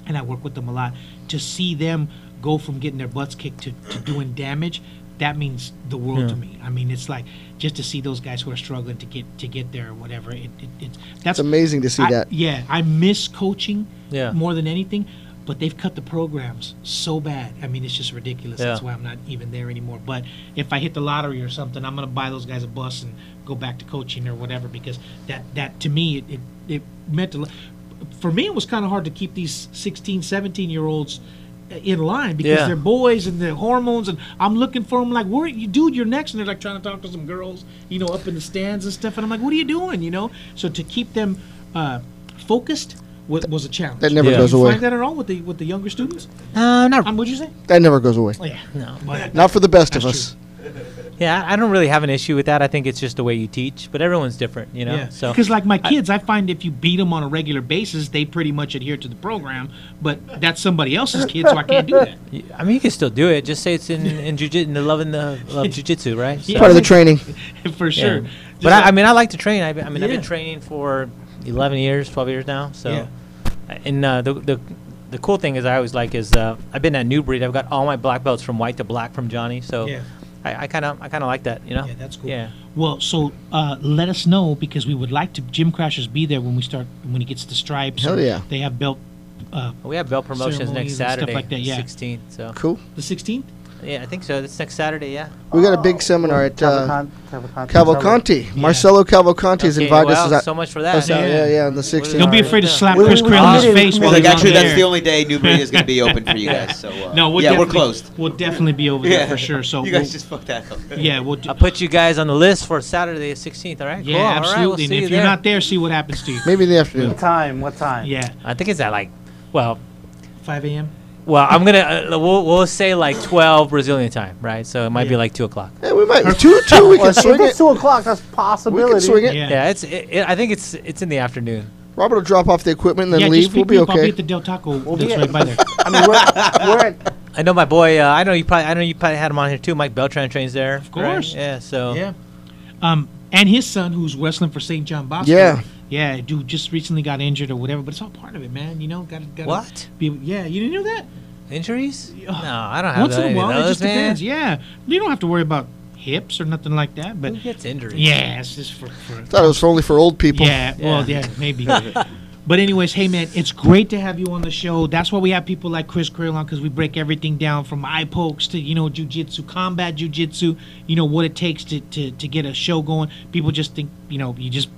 and I work with them a lot. To see them go from getting their butts kicked to doing damage, that means the world to me. I mean, it's like just to see those guys who are struggling to get there or whatever. That's It's amazing to see that. Yeah, I miss coaching Yeah. more than anything. But they've cut the programs so bad. I mean, it's just ridiculous. Yeah. That's why I'm not even there anymore. But if I hit the lottery or something, I'm going to buy those guys a bus and go back to coaching or whatever, because that to me, it meant a lot. For me, it was kind of hard to keep these 16, 17-year-olds in line, because Yeah. they're boys and they're hormones, and I'm looking for them like, where you, dude, you're next. And they're like trying to talk to some girls, up in the stands and stuff. And I'm like, what are you doing, So to keep them focused was a challenge. That never Yeah. goes You away. find that at all with the younger students? Not What'd you say? That never goes away. Oh, yeah. no. But Not for the best of That's us. Yeah, I don't really have an issue with that. I think it's just the way you teach, but everyone's different, you know. Yeah. So Because like my kids, I find if you beat them on a regular basis, they pretty much adhere to the program. But that's somebody else's kid, so I can't do that. I mean, you can still do it. Just say it's in jiu-jitsu, love jiu-jitsu, right? So, Yeah. Part of the training. For yeah. sure. But I mean, I like to train. I've Yeah. been training for 11 years, 12 years now. So, Yeah. and the cool thing is I always like is I've been at New Breed. I've got all my black belts from white to black from Johnny. So. Yeah. I kind of like that, you know. Yeah, that's cool. Yeah. Well, so let us know because we would like to Gym Crashers be there when he gets the stripes. Hell yeah. They have belt. We have belt promotions next ceremonies and stuff Saturday, like that, yeah. 16th. So Cool. The 16th. yeah, I think so. It's next Saturday. Yeah. We got a big seminar at Cavalcanti. Yeah. Marcelo Cavalcanti has Okay, invited well, us. so much for that. Us out. Yeah, on the 16th. Don't be afraid to slap Well, Chris we- Crail in his we- face while Like, he's actually, on that's there. the only day Newbury is going to be open for you guys. So No, we'll yeah, we're definitely- closed. We'll definitely be over there for sure. So you guys just fucked that up. yeah, we'll do, I'll put you guys on the list for Saturday, the 16th. All right. yeah, Cool. All right, absolutely. we'll see And you if you're there. not there, see what happens to you. Maybe in the afternoon. What time? What time? Yeah, I think it's at like, well, 5 a.m. I'm gonna we'll say like 12 Brazilian time, right? So it might be Yeah. like 2:00. Yeah, we might. Two. We Well, can if swing it's it. 2 o'clock, that's a possibility. We can swing it. Yeah. Yeah, I think it's in the afternoon. Robert will drop off the equipment and then Yeah, leave. just We'll pick be me up. I'll be okay. at the Del Taco. be That's at- right by there. I mean, we're at I know my boy. I know you probably had him on here too. Mike Beltran trains there. Of course. Yeah. So. Yeah. And his son, who's wrestling for St. John Bosco. Yeah. Yeah, dude, just recently got injured or whatever, but it's all part of it, man. You know, got What? Yeah, you didn't know that? Injuries? Oh. No, I don't have Once in a any of while, it those, just man. depends. Yeah, you don't have to worry about hips or nothing like that. But Who gets injuries? yeah, it's just for Thought it was only for old people. yeah. Well, yeah, maybe. But anyways, hey man, it's great to have you on the show. That's why we have people like Chris Crail on, because we break everything down from eye pokes to jiu-jitsu, combat jiu-jitsu. What it takes to get a show going. People just think you just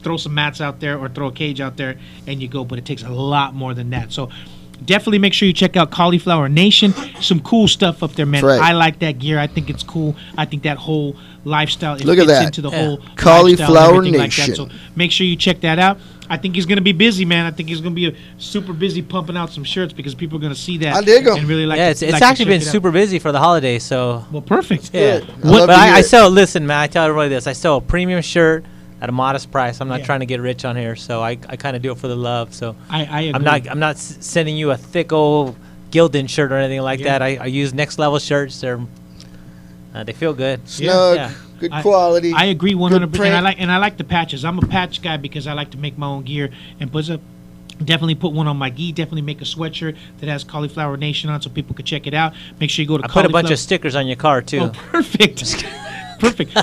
throw some mats out there or throw a cage out there and you go, but it takes a lot more than that. So definitely make sure you check out Cauliflower Nation. Some cool stuff up there, man. That's right. I like that gear. I think it's cool. I think that whole lifestyle, it Look at fits that. into the Yeah. whole Cauliflower lifestyle and everything like Nation. that. So make sure you check that out. I think he's going to be busy, man. I think he's going to be super busy pumping out some shirts because people are going to see that. I dig 'em. And really like Yeah, to- it's like to actually check been it out. super busy for the holidays. So Well, perfect. yeah. Good. I love But to hear I it. sell. Listen, man. I tell everybody this. I sell a premium shirt at a modest price. I'm not Yeah. trying to get rich on here, so I kind of do it for the love. So I agree. I'm not sending you a thick old Gildan shirt or anything like Yeah. that. I use next level shirts. They feel good. Snug, Yeah. good I- quality. I agree good 100%. print. I like the patches. I'm a patch guy because I like to make my own gear and definitely put one on my gi. Definitely make a sweatshirt that has Cauliflower Nation on so people can check it out. Make sure you go to I put a bunch Cauliflower- of stickers on your car too. Oh, perfect. Perfect.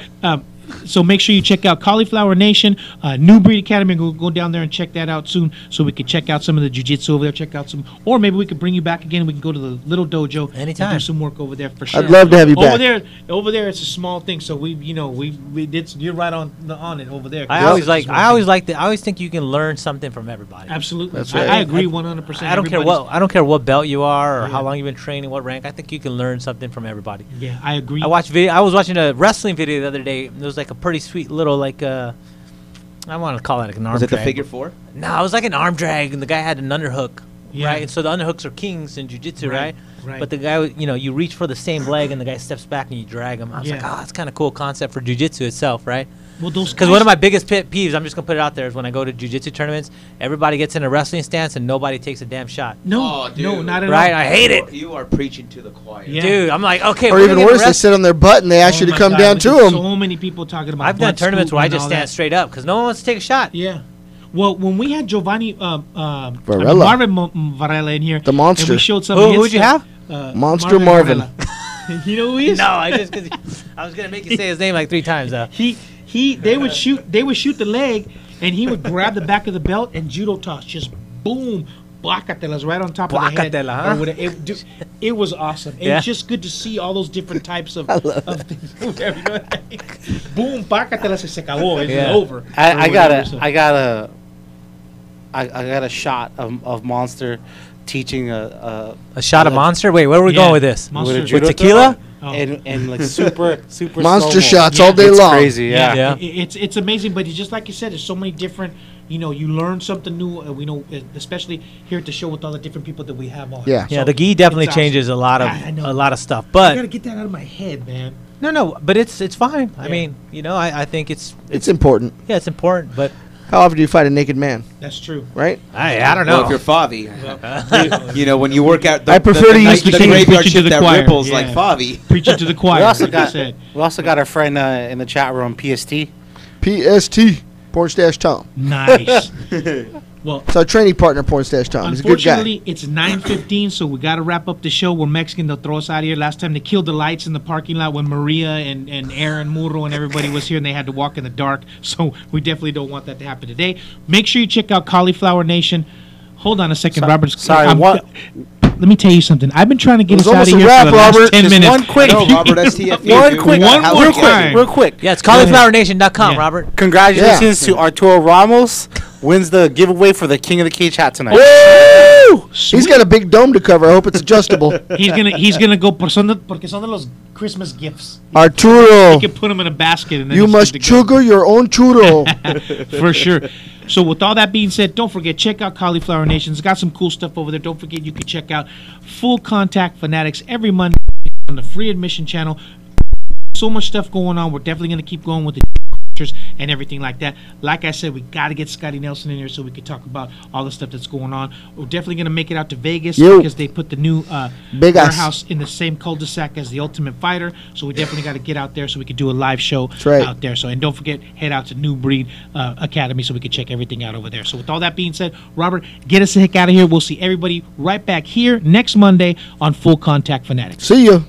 So make sure you check out Cauliflower Nation, New Breed Academy. Go down there and check that out soon so we can check out some of the jiu-jitsu over there, check out some, or maybe we could bring you back again. We can go to the little dojo and Anytime. do some work over there for sure. I'd love to have you over back. Over there, it's a small thing. So we did. You're right on it over there. I always think you can learn something from everybody. Absolutely. That's right. I agree 100%. I don't care what belt you are or Yeah. how long you've been training, what rank. I think you can learn something from everybody. Yeah, I agree. I was watching a wrestling video the other day. It was like a pretty sweet little I want to call it like an arm Was it the drag. figure four? No, it was like an arm drag, and the guy had an underhook. Yeah. Right, and so the underhooks are kings in jiu-jitsu, right? Right. But the guy, you reach for the same leg, and the guy steps back and you drag him. I was like, Yeah. oh, it's kind of cool concept for jiu-jitsu itself, right? Well, those Because guys- one of my biggest pet peeves, I'm just gonna put it out there, is when I go to jiu-jitsu tournaments, everybody gets in a wrestling stance and nobody takes a damn shot. no, Oh, dude. no, not at Right? all. I hate it, You are preaching to the choir. Yeah. dude. I'm like, okay, Or we're even gonna get worse, they arrested. sit on their butt and they ask Oh you to my come God, down we to get them. So many people talking about. I've done butt tournaments where I scooping just and all stand that. straight up because no one wants to take a shot. Yeah. Well, when we had Giovanni Varela. Marvin Varela in here, The monster. and we showed some. of his Who'd you stuff, Monster Marvin. Varela. You know who he is? No, I was gonna make you say his name like 3 times though. They would shoot the leg, and he would grab the back of the belt and judo toss, just boom, placatelas right on top of the head. Placatela, huh? Or whatever. It was awesome. Yeah. It's just good to see all those different types of things. You know what I mean? Boom, placatelas, se acabó. It's Yeah. over. I Or got whatever, so. I got a shot of Monster teaching a A shot of Monster. Wait, where are we Yeah. going with this? Monster With a judo With tequila? Oh. and like super Monster slow-mo. shots Yeah. all day It's long. crazy, yeah. Yeah. It's amazing, but it's just like you said, there's so many different. You learn something new. We know, especially here at the show with all the different people that we have on. Yeah. Yeah, So the gi definitely it's awesome. changes a lot I know. of stuff. I But gotta get that out of my head, man. No, but it's fine. I mean, you know, I think it's important. Yeah, it's important, but How often do you fight a naked man? That's true. Right? I don't know. Well, if you're Favi, you know, when you work out, I prefer to use the bikini. graveyard Preaching to shift the that choir, ripples yeah. like Favi. Preaching to the choir. We also like I got said. our friend in the chat room, PST. PST, Porn Stash Tom. Nice. Well, It's our training partner, Porn Stash Tom. He's a good guy. unfortunately, it's 9:15, so we got to wrap up the show. We're Mexican. They'll throw us out of here. Last time they killed the lights in the parking lot when Maria and Aaron Muro and everybody was here, and they had to walk in the dark. So we definitely don't want that to happen today. Make sure you check out Cauliflower Nation. Hold on a second, Robert. Sorry, what? Let me tell you something. I've been trying to get It was us out of almost a here wrap, for the last Robert. 10 Just minutes. one quick- No, Robert STFU. One dude. quick, One more real time. quick, real quick. Yeah, it's cauliflowernation.com, Yeah. Robert. Congratulations to Arturo Ramos. Wins the giveaway for the King of the Cage hat tonight. Woo! He's got a big dome to cover. I hope it's adjustable. He's gonna go porque son de los Christmas gifts. Arturo, You can put them in a basket and then you it's must good to go. sugar your own churro. For sure. So with all that being said, don't forget, check out Cauliflower Nation. It's got some cool stuff over there. Don't forget, you can check out Full Contact Fanatics every Monday on the free admission channel. So much stuff going on. We're definitely going to keep going with the and everything like that. Like I said, we got to get Scotty Nelson in here so we can talk about all the stuff that's going on. We're definitely going to make it out to Vegas because they put the new Vegas. warehouse in the same cul-de-sac as the Ultimate Fighter. So we definitely got to get out there so we can do a live show right. out there. So, and don't forget, head out to New Breed Academy so we can check everything out over there. So with all that being said, Robert, get us the heck out of here. We'll see everybody right back here next Monday on Full Contact Fanatics. See ya.